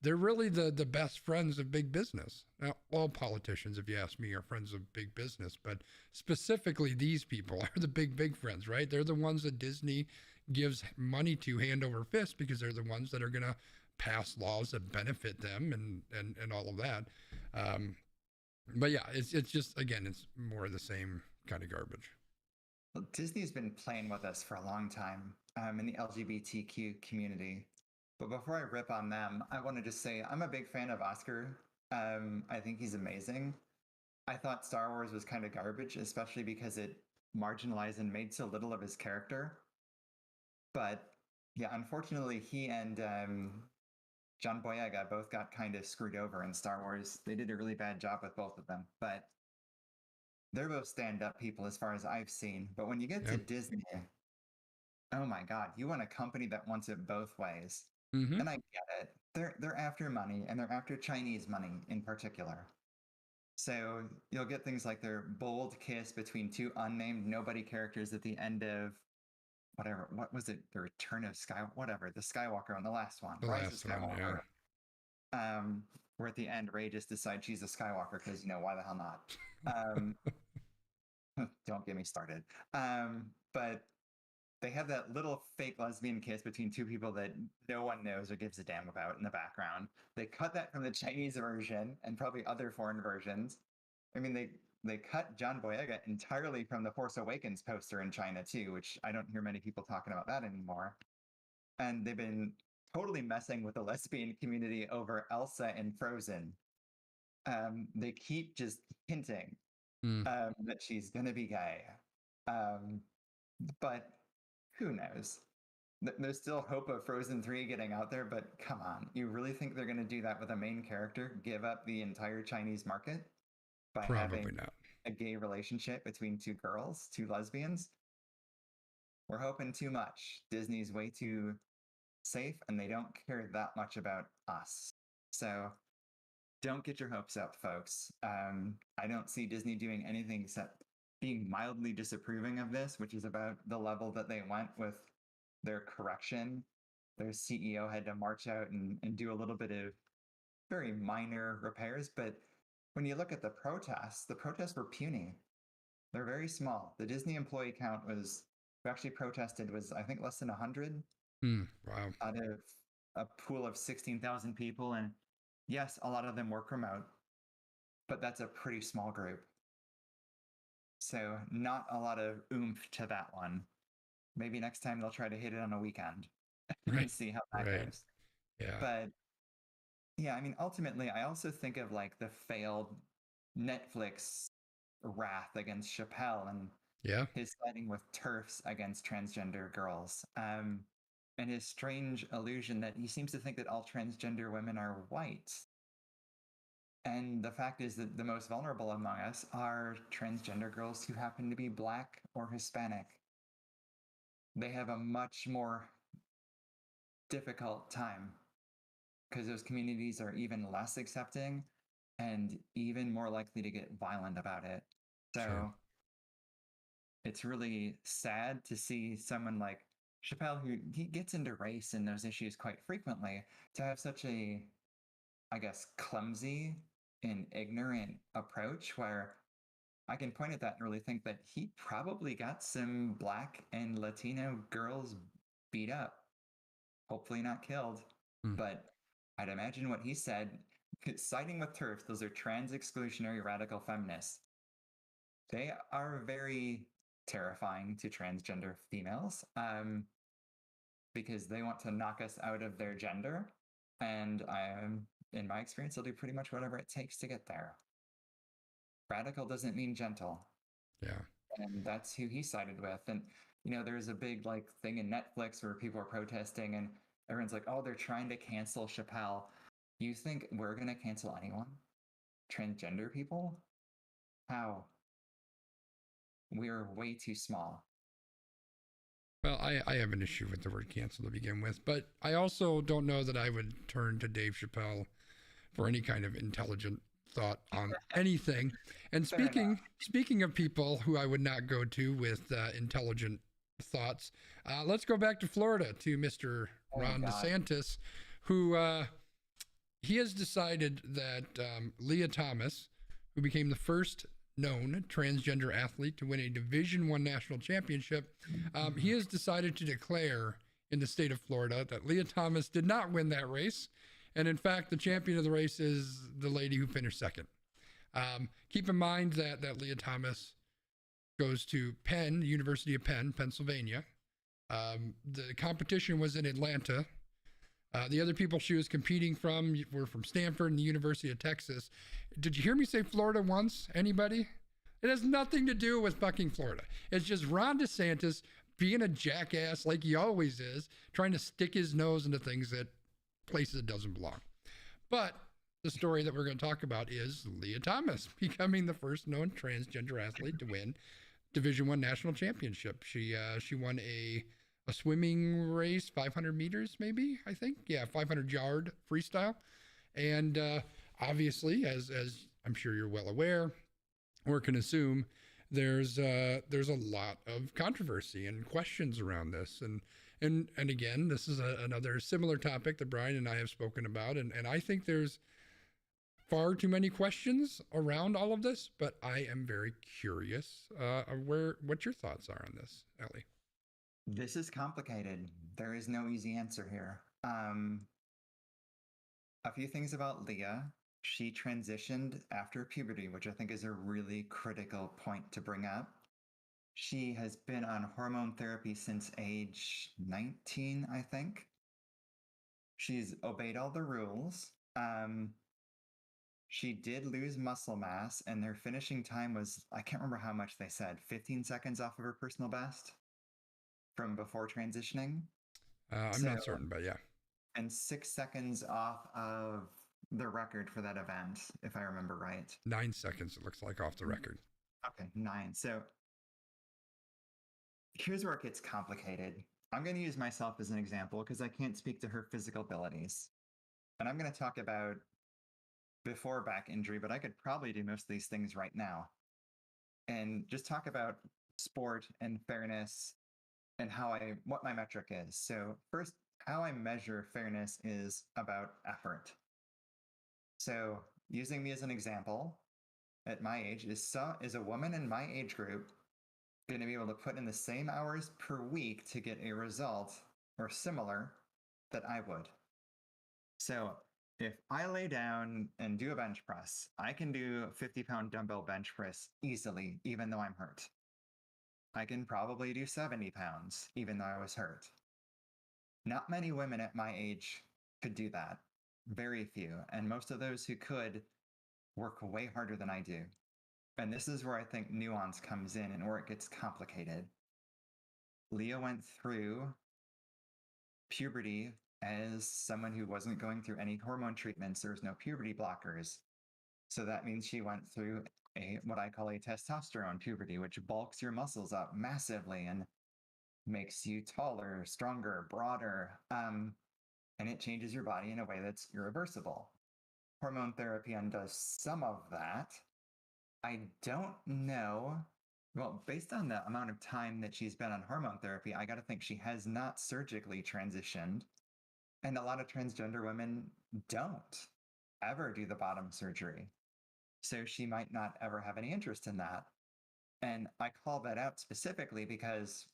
they're really the best friends of big business. Now, all politicians, if you ask me, are friends of big business, but specifically these people are the big friends, right? They're the ones that Disney gives money to hand over fist because they're the ones that are going to pass laws that benefit them and all of that. But yeah, it's just, again, it's more of the same kind of garbage. Well, Disney's been playing with us for a long time in the LGBTQ community. But before I rip on them, I want to just say I'm a big fan of Oscar. I think he's amazing. I thought Star Wars was kind of garbage, especially because it marginalized and made so little of his character. But yeah, unfortunately, he and John Boyega both got kind of screwed over in Star Wars. They did a really bad job with both of them, but they're both stand-up people as far as I've seen. But when you get to Disney, oh my God, you want a company that wants it both ways. Mm-hmm. And I get it. They're after money, and they're after Chinese money in particular. So you'll get things like their bold kiss between two unnamed nobody characters at the end of whatever. What was it? The Return of Sky, whatever. The Skywalker on the last one. The Rise last of Skywalker. one, yeah. Where at the end, Rey just decides she's a Skywalker because, why the hell not? Don't get me started. But they have that little fake lesbian kiss between two people that no one knows or gives a damn about in the background. They cut that from the Chinese version and probably other foreign versions. I mean, they cut John Boyega entirely from the Force Awakens poster in China too, which I don't hear many people talking about that anymore. And they've been totally messing with the lesbian community over Elsa and Frozen. They keep just hinting that she's going to be gay. But who knows? There's still hope of Frozen 3 getting out there, but come on. You really think they're going to do that with a main character? Give up the entire Chinese market by Probably having not. a gay relationship between two girls, two lesbians? We're hoping too much. Disney's way too safe, and they don't care that much about us. So don't get your hopes up, folks. I don't see Disney doing anything except being mildly disapproving of this, which is about the level that they went with their correction. Their CEO had to march out and do a little bit of very minor repairs. But when you look at the protests were puny. They're very small. The Disney employee count who actually protested was, I think, less than 100 Wow. out of a pool of 16,000 people. And yes, a lot of them work remote, but that's a pretty small group. So not a lot of oomph to that one. Maybe next time they'll try to hit it on a weekend and see how that goes. Yeah. But yeah, I mean, ultimately, I also think of like the failed Netflix wrath against Chappelle and his siding with TERFs against transgender girls. And his strange illusion that he seems to think that all transgender women are white. And the fact is that the most vulnerable among us are transgender girls who happen to be Black or Hispanic. They have a much more difficult time because those communities are even less accepting and even more likely to get violent about it. So it's really sad to see someone like Chappelle, who he gets into race and those issues quite frequently, to have such a, I guess, clumsy and ignorant approach where I can point at that and really think that he probably got some Black and Latino girls beat up, hopefully not killed. But I'd imagine what he said, siding with TERFs, those are trans exclusionary radical feminists. They are very terrifying to transgender females because they want to knock us out of their gender. And in my experience, they'll do pretty much whatever it takes to get there. Radical doesn't mean gentle. Yeah. And that's who he sided with. And, there's a big thing in Netflix where people are protesting and everyone's like, oh, they're trying to cancel Chappelle. You think we're going to cancel anyone? Transgender people? How? We're way too small. Well, I have an issue with the word cancel to begin with, but I also don't know that I would turn to Dave Chappelle for any kind of intelligent thought on anything. And speaking of people who I would not go to with intelligent thoughts, let's go back to Florida to Mr. Ron DeSantis, who he has decided that Leah Thomas, who became the first known transgender athlete to win a Division I national championship, he has decided to declare in the state of Florida that Leah Thomas did not win that race. And in fact, the champion of the race is the lady who finished second. Keep in mind that Leah Thomas goes to Penn, University of Penn, Pennsylvania. The competition was in Atlanta. The other people she was competing from were from Stanford and the University of Texas. Did you hear me say Florida once? Anybody? It has nothing to do with fucking Florida. It's just Ron DeSantis being a jackass like he always is, trying to stick his nose into things that places it doesn't belong. But the story that we're going to talk about is Leah Thomas becoming the first known transgender athlete to win Division I national championship. She won a swimming race, 500 meters, maybe, I think. Yeah, 500-yard freestyle. And obviously, as I'm sure you're well aware, or can assume, there's a lot of controversy and questions around this. And again, this is another similar topic that Brian and I have spoken about. And I think there's far too many questions around all of this, but I am very curious what your thoughts are on this, Elly. This is complicated. There is no easy answer here. A few things about Leah. She transitioned after puberty, which I think is a really critical point to bring up. She has been on hormone therapy since age 19, I think. She's obeyed all the rules. She did lose muscle mass, and their finishing time was, I can't remember how much they said, 15 seconds off of her personal best from before transitioning. I'm not certain, but yeah. And 6 seconds off of the record for that event, if I remember right. 9 seconds, it looks like, off the record. Okay, 9. So here's where it gets complicated. I'm going to use myself as an example because I can't speak to her physical abilities. And I'm going to talk about before back injury, but I could probably do most of these things right now. And just talk about sport and fairness and what my metric is. So first, how I measure fairness is about effort. So using me as an example, at my age, is a woman in my age group going to be able to put in the same hours per week to get a result or similar that I would? So if I lay down and do a bench press, I can do a 50-pound dumbbell bench press easily, even though I'm hurt. I can probably do 70 pounds, even though I was hurt. Not many women at my age could do that. Very few. And most of those who could work way harder than I do. And this is where I think nuance comes in and where it gets complicated. Leah went through puberty as someone who wasn't going through any hormone treatments. There was no puberty blockers. So that means she went through what I call a testosterone puberty, which bulks your muscles up massively and makes you taller, stronger, broader. And it changes your body in a way that's irreversible. Hormone therapy undoes some of that. I don't know. Well, based on the amount of time that she's been on hormone therapy, I got to think she has not surgically transitioned. And a lot of transgender women don't ever do the bottom surgery. So she might not ever have any interest in that. And I call that out specifically because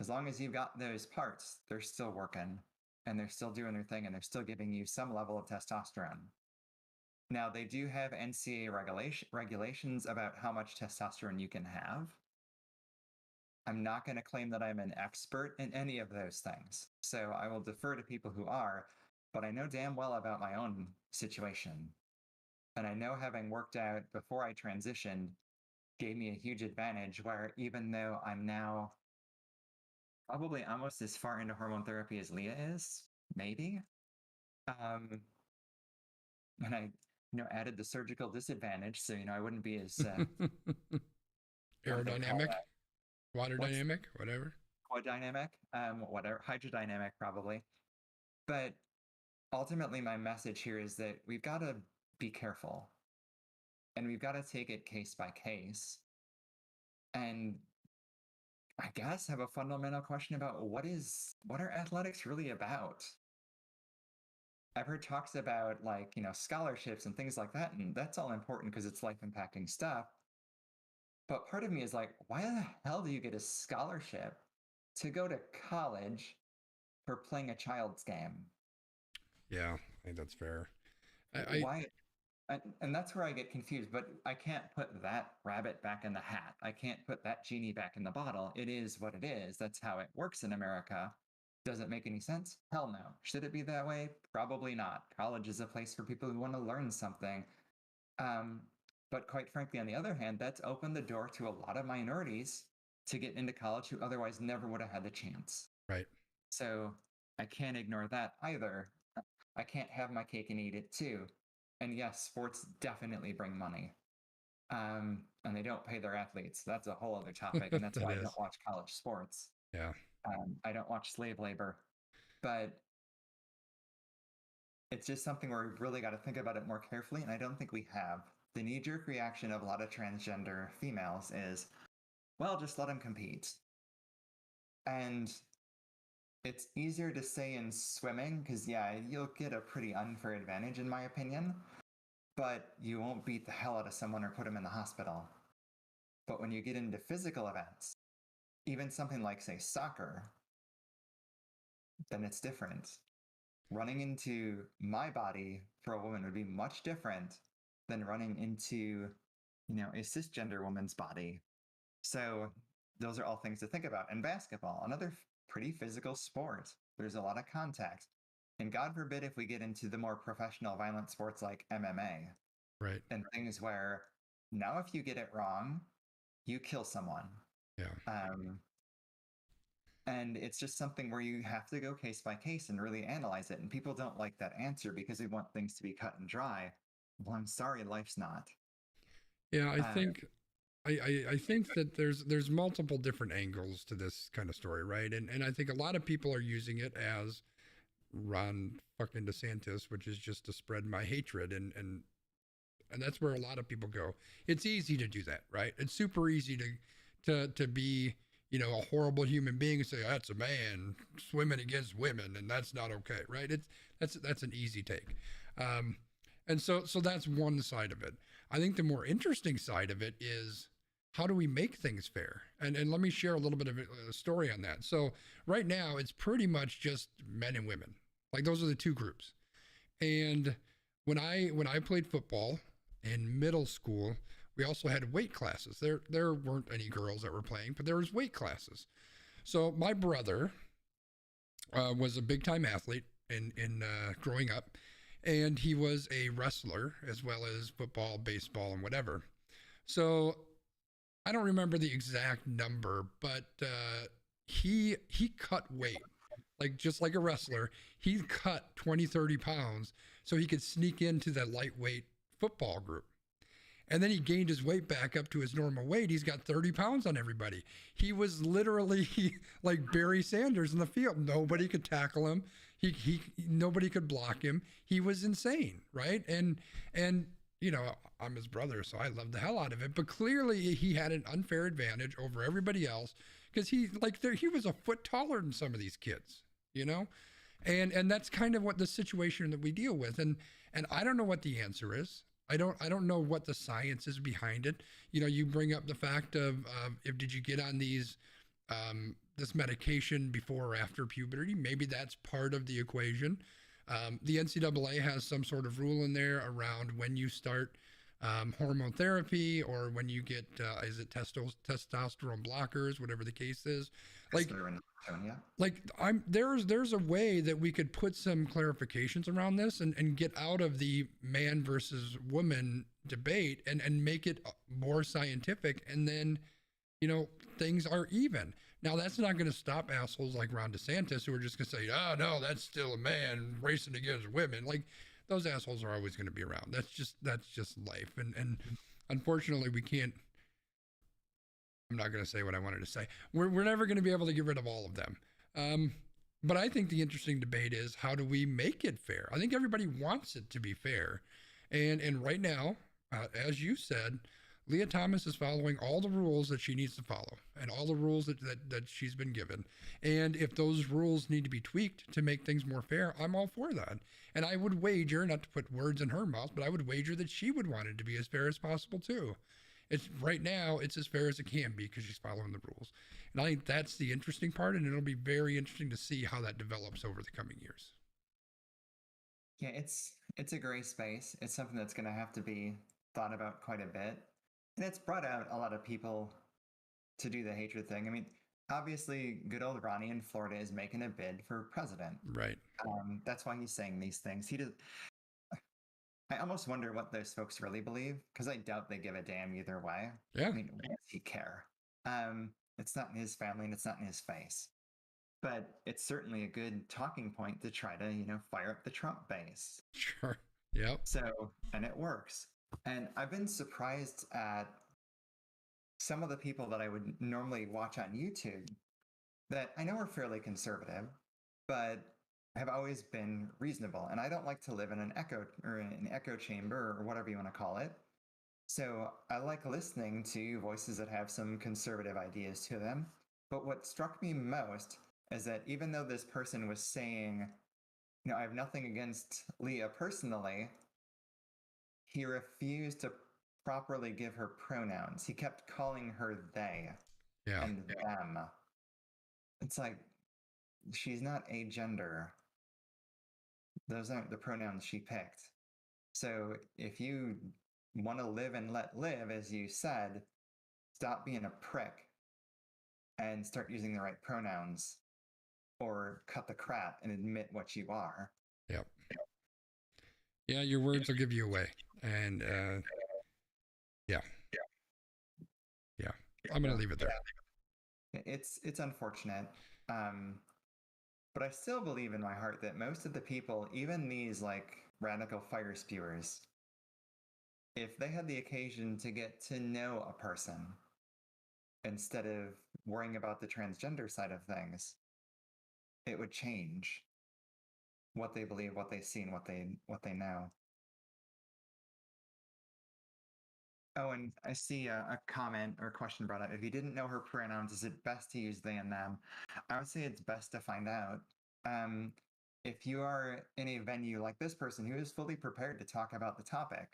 as long as you've got those parts, they're still working and they're still doing their thing and they're still giving you some level of testosterone. Now, they do have NCAA regulations about how much testosterone you can have. I'm not going to claim that I'm an expert in any of those things, so I will defer to people who are, but I know damn well about my own situation. And I know having worked out before I transitioned gave me a huge advantage where even though I'm now probably almost as far into hormone therapy as Leah is, maybe, and I added the surgical disadvantage, so I wouldn't be as aerodynamic, water dynamic, whatever. Dynamic, whatever, hydrodynamic probably. But ultimately, my message here is that we've got to be careful, and we've got to take it case by case, and I guess have a fundamental question about what are athletics really about? I've heard talks about like, scholarships and things like that. And that's all important because it's life impacting stuff. But part of me is like, why the hell do you get a scholarship to go to college for playing a child's game? Yeah, I think that's fair. I Why? And that's where I get confused, but I can't put that rabbit back in the hat. I can't put that genie back in the bottle. It is what it is. That's how it works in America. Does it make any sense? Hell no. Should it be that way? Probably not. College is a place for people who want to learn something. Um, but quite frankly, on the other hand, that's opened the door to a lot of minorities to get into college who otherwise never would have had the chance. right. So I can't ignore that either. I can't have my cake and eat it too. And yes, sports definitely bring money. And they don't pay their athletes. That's a whole other topic. And that's That why I is. don't watch college sports. Yeah. I don't watch slave labor. But it's just something where we've really got to think about it more carefully. And I don't think we have. The knee jerk reaction of a lot of transgender females is, well, just let them compete. And it's easier to say in swimming because, yeah, you'll get a pretty unfair advantage, in my opinion, but you won't beat the hell out of someone or put them in the hospital. But when you get into physical events, even something like, say, soccer, then it's different. Running into my body for a woman would be much different than running into, a cisgender woman's body. So those are all things to think about. And basketball, another pretty physical sport. There's a lot of contact. And God forbid if we get into the more professional violent sports like MMA Right. and things where now if you get it wrong, you kill someone. Yeah. And it's just something where you have to go case by case and really analyze it. And people don't like that answer because they want things to be cut and dry. Well, I'm sorry, life's not. Yeah, I think that there's multiple different angles to this kind of story, right? And I think a lot of people are using it as Ron fucking DeSantis, which is just to spread my hatred, and that's where a lot of people go. It's easy to do that, right? It's super easy to be, a horrible human being and say that's a man swimming against women and that's not okay, right? That's an easy take. And so that's one side of it. I think the more interesting side of it is how do we make things fair? And let me share a little bit of a story on that. So right now it's pretty much just men and women. Like those are the two groups. And when I played football in middle school, we also had weight classes. There weren't any girls that were playing, but there was weight classes. So my brother was a big time athlete in growing up, and he was a wrestler as well as football, baseball, and whatever. So I don't remember the exact number, but he cut weight. Like just like a wrestler, he cut 20, 30 pounds so he could sneak into that lightweight football group. And then he gained his weight back up to his normal weight. He's got 30 pounds on everybody. He was literally like Barry Sanders in the field. Nobody could tackle him. Nobody could block him. He was insane, right? And I'm his brother, so I love the hell out of it. But clearly he had an unfair advantage over everybody else because he was a foot taller than some of these kids, And that's kind of what the situation that we deal with. And I don't know what the answer is. I don't know what the science is behind it. You bring up the fact of did you get on this medication before or after puberty? Maybe that's part of the equation. The NCAA has some sort of rule in there around when you start hormone therapy or when you get is it testosterone blockers, whatever the case is. There's a way that we could put some clarifications around this and get out of the man versus woman debate and make it more scientific, and then things are even. Now that's not going to stop assholes like Ron DeSantis who are just going to say, oh no, that's still a man racing against women. Like those assholes are always going to be around. That's just life, and unfortunately we can't. I'm not going to say what I wanted to say. We're never going to be able to get rid of all of them. But I think the interesting debate is how do we make it fair? I think everybody wants it to be fair. And right now, as you said, Leah Thomas is following all the rules that she needs to follow and all the rules that she's been given. And if those rules need to be tweaked to make things more fair, I'm all for that. And I would wager, not to put words in her mouth, but I would wager that she would want it to be as fair as possible too. It's right now it's as fair as it can be because she's following the rules. And I think that's the interesting part, and it'll be very interesting to see how that develops over the coming years. Yeah, it's a gray space. It's something that's going to have to be thought about quite a bit. And it's brought out a lot of people to do the hatred thing. I mean, obviously, good old Ronnie in Florida is making a bid for president. Right. That's why he's saying these things. He does. I almost wonder what those folks really believe, because I doubt they give a damn either way. Yeah. I mean, why does he care? It's not in his family and it's not in his face. But it's certainly a good talking point to try to, fire up the Trump base. Sure. Yep. So, and it works. And I've been surprised at some of the people that I would normally watch on YouTube that I know are fairly conservative, but have always been reasonable. And I don't like to live in an echo chamber or whatever you want to call it. So I like listening to voices that have some conservative ideas to them. But what struck me most is that even though this person was saying, I have nothing against Leah personally, he refused to properly give her pronouns. He kept calling her they and them. It's like, she's not a gender. Those aren't the pronouns she picked. So if you want to live and let live, as you said, stop being a prick and start using the right pronouns, or cut the crap and admit what you are. Yep. Yeah, your words will give you away. And yeah. I'm gonna leave it there. It's unfortunate. But I still believe in my heart that most of the people, even these like radical fire spewers, if they had the occasion to get to know a person instead of worrying about the transgender side of things, it would change what they believe, what they see, and what they know. Oh, and I see a comment or question brought up. If you didn't know her pronouns, is it best to use they and them? I would say it's best to find out. If you are in a venue like this person who is fully prepared to talk about the topic,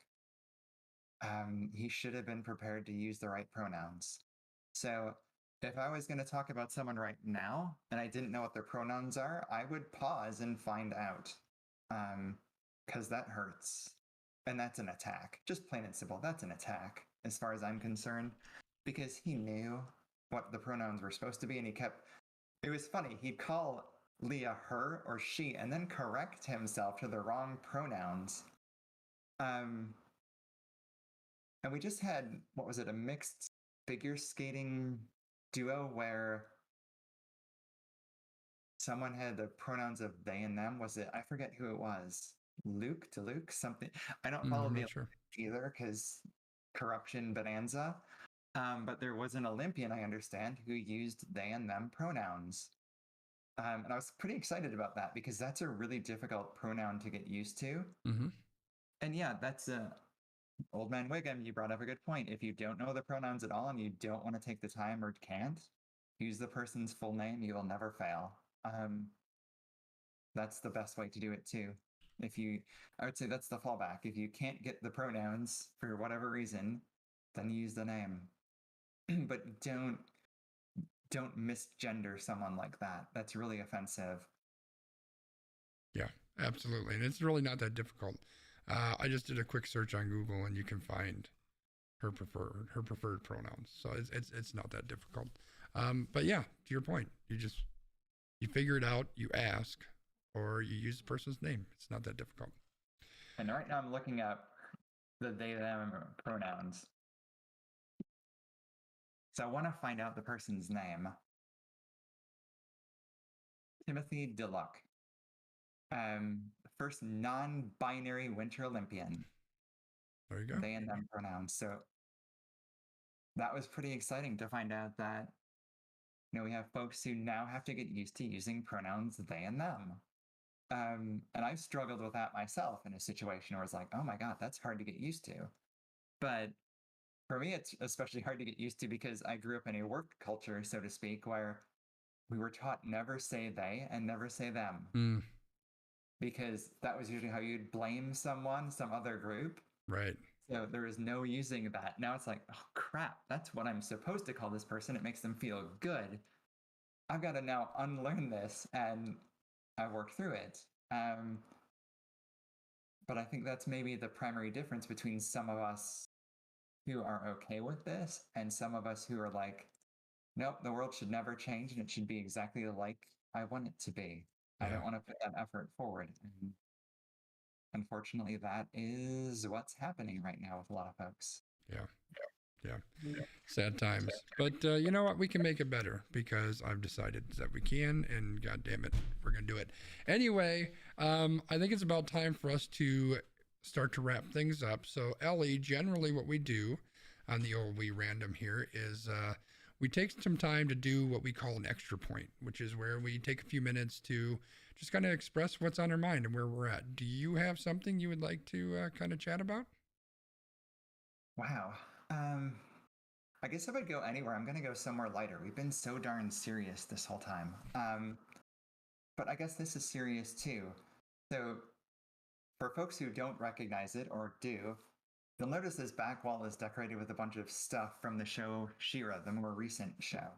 he should have been prepared to use the right pronouns. So if I was going to talk about someone right now and I didn't know what their pronouns are, I would pause and find out, because that hurts. And that's an attack. Just plain and simple, that's an attack as far as I'm concerned, because he knew what the pronouns were supposed to be, and it was funny, he'd call Leah her or she and then correct himself to the wrong pronouns. And we just had, what was it, a mixed figure skating duo where someone had the pronouns of they and them. Was it, I forget who it was. Luke to Luke, something. I don't follow the sure. either, because corruption bonanza. But there was an Olympian, I understand, who used they and them pronouns. And I was pretty excited about that, because that's a really difficult pronoun to get used to. Mm-hmm. And yeah, that's Old Man Wiggum, you brought up a good point. If you don't know the pronouns at all and you don't want to take the time or can't, use the person's full name, you will never fail. That's the best way to do it too. I would say that's the fallback. If you can't get the pronouns for whatever reason, then use the name. But don't misgender someone like that. That's really offensive. Yeah, absolutely. And it's really not that difficult. I just did a quick search on Google and you can find her preferred pronouns. So it's not that difficult. But yeah, to your point, you figure it out, you ask, or you use the person's name. It's not that difficult. And right now I'm looking up the they, them pronouns. So I want to find out the person's name. Timothy DeLuck. First non-binary Winter Olympian. There you go. They and them pronouns. So that was pretty exciting to find out that, we have folks who now have to get used to using pronouns they and them. And I've struggled with that myself in a situation where it's like, oh my God, that's hard to get used to. But for me, it's especially hard to get used to because I grew up in a work culture, so to speak, where we were taught never say they and never say them, Mm, because that was usually how you'd blame someone, some other group. right. So there is no using that. Now it's like, oh crap, that's what I'm supposed to call this person. It makes them feel good. I've got to now unlearn this, and I work through it. But I think that's maybe the primary difference between some of us who are okay with this and some of us who are like, nope, the world should never change and it should be exactly like I want it to be. I Yeah. don't want to put that effort forward. And unfortunately, that is what's happening right now with a lot of folks. Yeah. Yeah. Sad times. But you know what? We can make it better because I've decided that we can, and God damn it, we're going to do it. Anyway, I think it's about time for us to start to wrap things up. So, Elly, generally what we do on the old We Random here is we take some time to do what we call an extra point, which is where we take a few minutes to just kind of express what's on our mind and where we're at. Do you have something you would like to kind of chat about? Wow. I guess if I'd go anywhere, I'm going to go somewhere lighter. We've been so darn serious this whole time. But I guess this is serious too. So, for folks who don't recognize it or do, you'll notice this back wall is decorated with a bunch of stuff from the show She-Ra, the more recent show.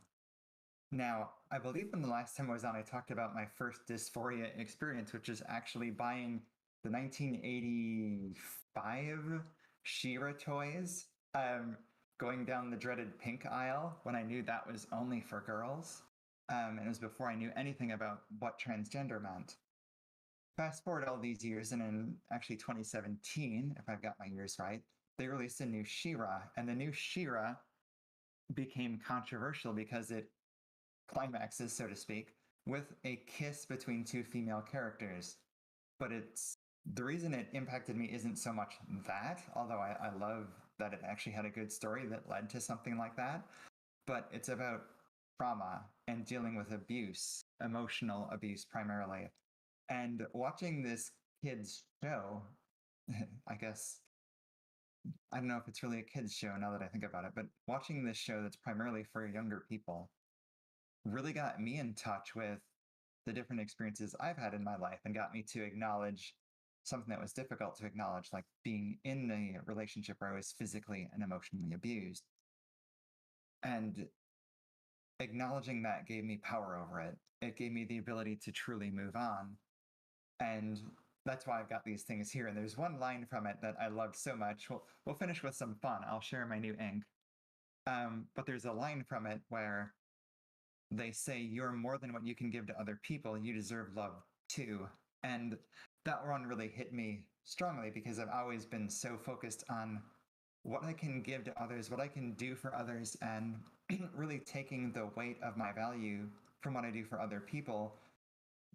Now, I believe when the last time I was on, I talked about my first dysphoria experience, which is actually buying the 1985 She-Ra toys, going down the dreaded pink aisle when I knew that was only for girls. And it was before I knew anything about what transgender meant. Fast forward all these years, and in actually 2017, if I've got my years right, they released a new She-Ra, and the new She-Ra became controversial because it climaxes, so to speak, with a kiss between two female characters. But it's the reason it impacted me isn't so much that, although I love that it actually had a good story that led to something like that, but it's about trauma and dealing with abuse, emotional abuse primarily. And watching this kid's show, I guess, I don't know if it's really a kid's show now that I think about it, but watching this show that's primarily for younger people really got me in touch with the different experiences I've had in my life and got me to acknowledge something that was difficult to acknowledge, like being in a relationship where I was physically and emotionally abused. And acknowledging that gave me power over it. It gave me the ability to truly move on. And that's why I've got these things here. And there's one line from it that I loved so much. We'll finish with some fun. I'll share my new ink. But there's a line from it where they say, "You're more than what you can give to other people. You deserve love too." And that one really hit me strongly because I've always been so focused on what I can give to others, what I can do for others, and really taking the weight of my value from what I do for other people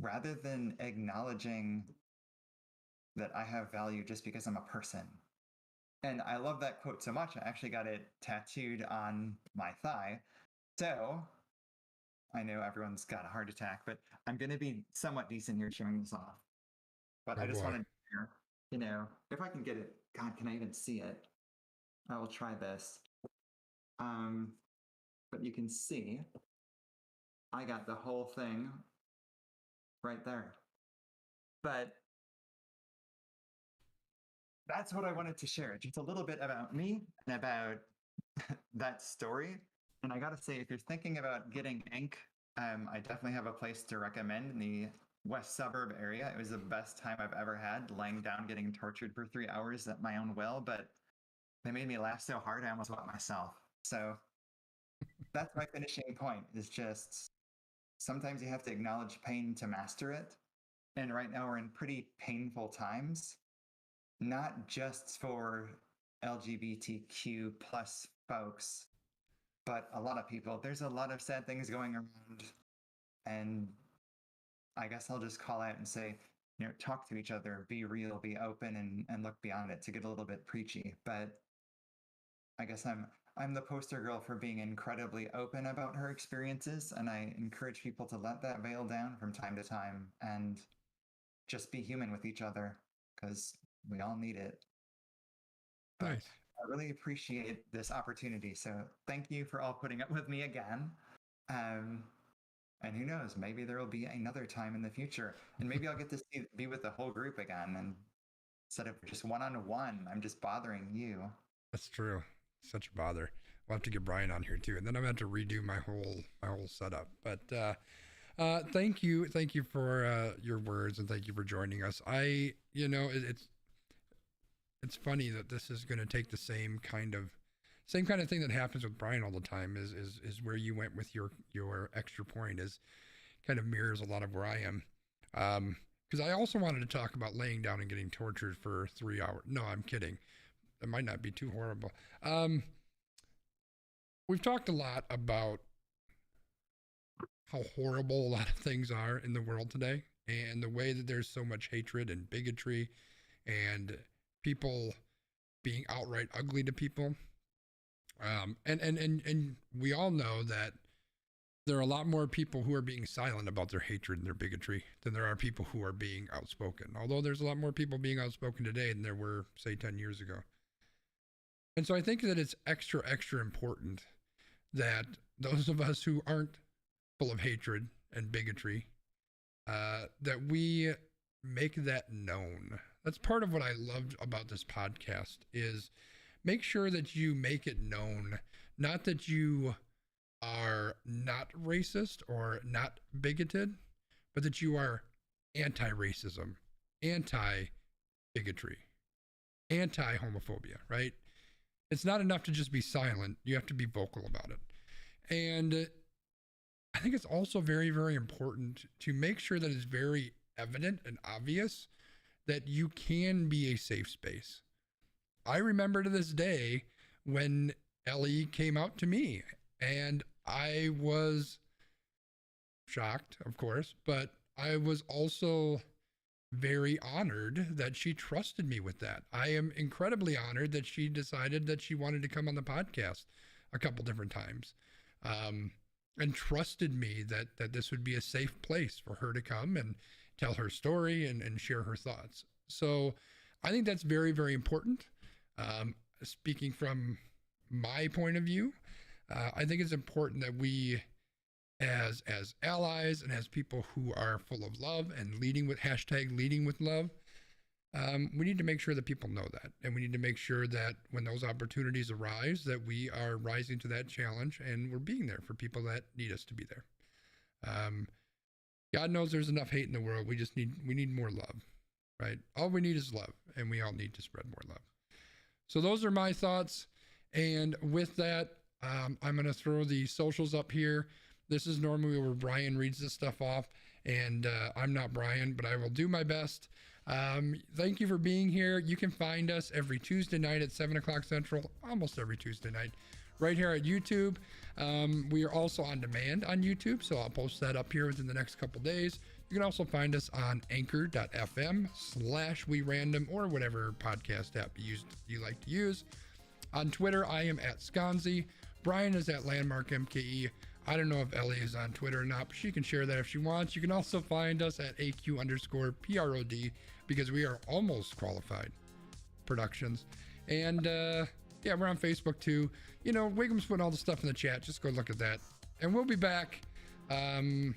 rather than acknowledging that I have value just because I'm a person. And I love that quote so much. I actually got it tattooed on my thigh. So I know everyone's got a heart attack, but I'm going to be somewhat decent here showing this off. But Oh I just boy. wanted to share, if I can get it, God, can I even see it? I will try this. But you can see I got the whole thing right there. But that's what I wanted to share. Just a little bit about me and about that story. And I got to say, if you're thinking about getting ink, I definitely have a place to recommend in the west suburb area. It was the best time I've ever had, laying down, getting tortured for 3 hours at my own will. But they made me laugh so hard, I almost wet myself. So that's my finishing point, is just sometimes you have to acknowledge pain to master it. And right now we're in pretty painful times, not just for LGBTQ plus folks, but a lot of people. There's a lot of sad things going around. And I guess I'll just call out and say, talk to each other, be real, be open, and look beyond it, to get a little bit preachy. But I guess I'm the poster girl for being incredibly open about her experiences, and I encourage people to let that veil down from time to time and just be human with each other, because we all need it. But Nice. I really appreciate this opportunity. So thank you for all putting up with me again. And who knows, maybe there will be another time in the future, and maybe I'll get to be with the whole group again, and instead of just one-on-one, I'm just bothering you. That's true. Such a bother. We'll have to get Brian on here too, and then I'm going to have to redo my whole setup. But thank you for your words, and thank you for joining us. It's funny that this is going to take the same kind of thing that happens with Brian all the time. Is where you went with your extra point is kind of mirrors a lot of where I am. Because I also wanted to talk about laying down and getting tortured for 3 hours. No, I'm kidding. It might not be too horrible. We've talked a lot about how horrible a lot of things are in the world today, and the way that there's so much hatred and bigotry and people being outright ugly to people. And we all know that there are a lot more people who are being silent about their hatred and their bigotry than there are people who are being outspoken. Although there's a lot more people being outspoken today than there were, say, 10 years ago. And so I think that it's extra important that those of us who aren't full of hatred and bigotry, that we make that known. That's part of what I loved about this podcast is make sure that you make it known, not that you are not racist or not bigoted, but that you are anti-racism, anti-bigotry, anti-homophobia, right? It's not enough to just be silent. You have to be vocal about it. And I think it's also very, very important to make sure that it's very evident and obvious that you can be a safe space. I remember to this day when Elly came out to me, and I was shocked, of course, but I was also very honored that she trusted me with that. I am incredibly honored that she decided that she wanted to come on the podcast a couple different times, and trusted me that this would be a safe place for her to come and tell her story and share her thoughts. So I think that's very, very important. Speaking from my point of view, I think it's important that we, as allies and as people who are full of love and leading with #leadingwithlove, we need to make sure that people know that, and we need to make sure that when those opportunities arise, that we are rising to that challenge and we're being there for people that need us to be there. God knows there's enough hate in the world. We need more love, right? All we need is love, and we all need to spread more love. So those are my thoughts. And with that, I'm going to throw the socials up here. This is normally where Brian reads this stuff off, and I'm not Brian, but I will do my best. Thank you for being here. You can find us every Tuesday night at 7 o'clock Central, almost every Tuesday night, right here at YouTube. We are also on demand on YouTube, so I'll post that up here within the next couple days. You can also find us on anchor.fm/werandom or whatever podcast app you like to use. On Twitter, I am at Sconzi. Brian is at Landmark MKE. I don't know if Elly is on Twitter or not, but she can share that if she wants. You can also find us at AQ_PROD because we are almost qualified productions. And yeah, we're on Facebook too. You know, Wigham's putting all the stuff in the chat. Just go look at that. And we'll be back. When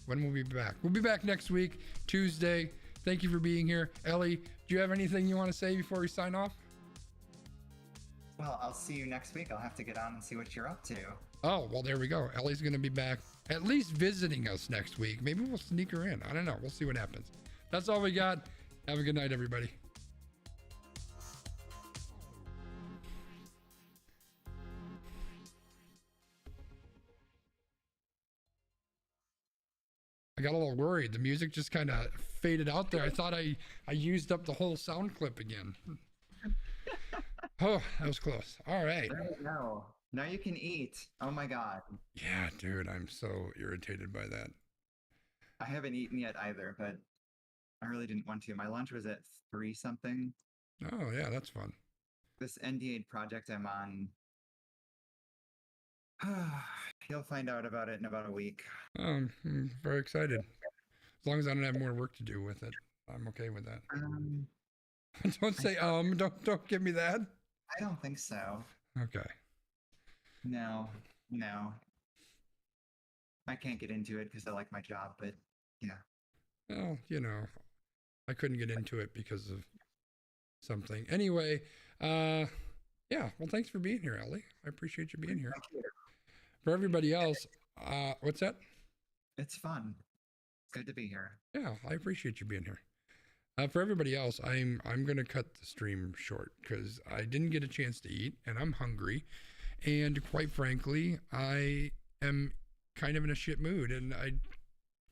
will we be back? We'll be back next week, Tuesday. Thank you for being here. Elly, do you have anything you want to say before we sign off? Well, I'll see you next week. I'll have to get on and see what you're up to. Oh, well, there we go. Elly's going to be back at least visiting us next week. Maybe we'll sneak her in. I don't know. We'll see what happens. That's all we got. Have a good night, everybody. I got a little worried. The music just kind of faded out there. I thought I used up the whole sound clip again. Oh, that was close. All right. No. Now you can eat. Oh my God. Yeah, dude, I'm so irritated by that. I haven't eaten yet either, but I really didn't want to. My lunch was at 3 something. Oh, yeah, that's fun. This NDA project I'm on, you'll find out about it in about a week. Oh, I'm very excited. As long as I don't have more work to do with it, I'm okay with that. Don't say don't give me that. I don't think so. Okay. No. I can't get into it because I like my job, but yeah. Well, I couldn't get into it because of something. Anyway, yeah. Well, thanks for being here, Elly. I appreciate you being here. Thank you. For everybody else, what's that? It's fun. It's good to be here. Yeah, I appreciate you being here. For everybody else, I'm gonna cut the stream short because I didn't get a chance to eat and I'm hungry, and quite frankly, I am kind of in a shit mood and I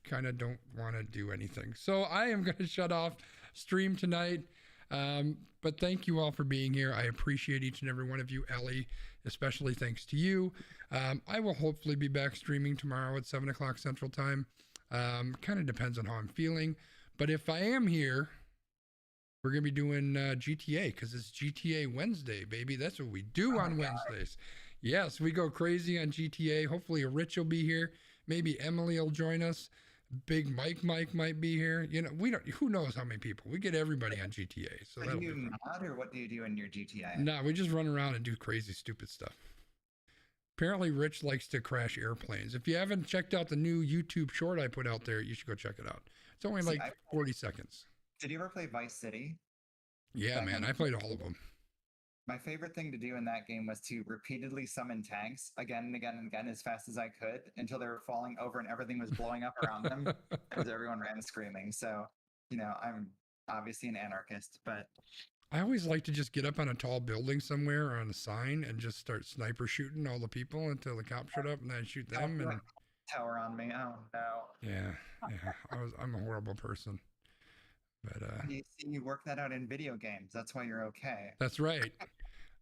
kind of don't want to do anything. So I am gonna shut off stream tonight. But thank you all for being here. I appreciate each and every one of you. Elly, especially thanks to you. I will hopefully be back streaming tomorrow at 7 o'clock Central Time. Kind of depends on how I'm feeling. But if I am here, we're going to be doing GTA because it's GTA Wednesday, baby. That's what we do on Wednesdays. Yes, we go crazy on GTA. Hopefully Rich will be here. Maybe Emily will join us. Big Mike might be here. We don't. Who knows how many people? We get everybody on GTA. So do you mod, or what do you do in your GTA? No, we just run around and do crazy, stupid stuff. Apparently, Rich likes to crash airplanes. If you haven't checked out the new YouTube short I put out there, you should go check it out. It's only like 40 seconds. Did you ever play Vice City? Yeah, man, I played all of them. My favorite thing to do in that game was to repeatedly summon tanks again and again and again as fast as I could until they were falling over and everything was blowing up around them because everyone ran screaming. So, I'm obviously an anarchist, but I always like to just get up on a tall building somewhere or on a sign and just start sniper shooting all the people until the cops showed up and then I'd shoot them. And tower on me. Oh no. Yeah. I'm a horrible person. But you work that out in video games. That's why you're okay. That's right.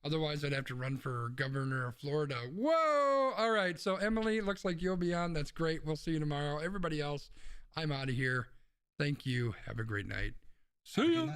Otherwise, I'd have to run for governor of Florida. Whoa! All right. So, Emily, looks like you'll be on. That's great. We'll see you tomorrow. Everybody else, I'm out of here. Thank you. Have a great night. See ya.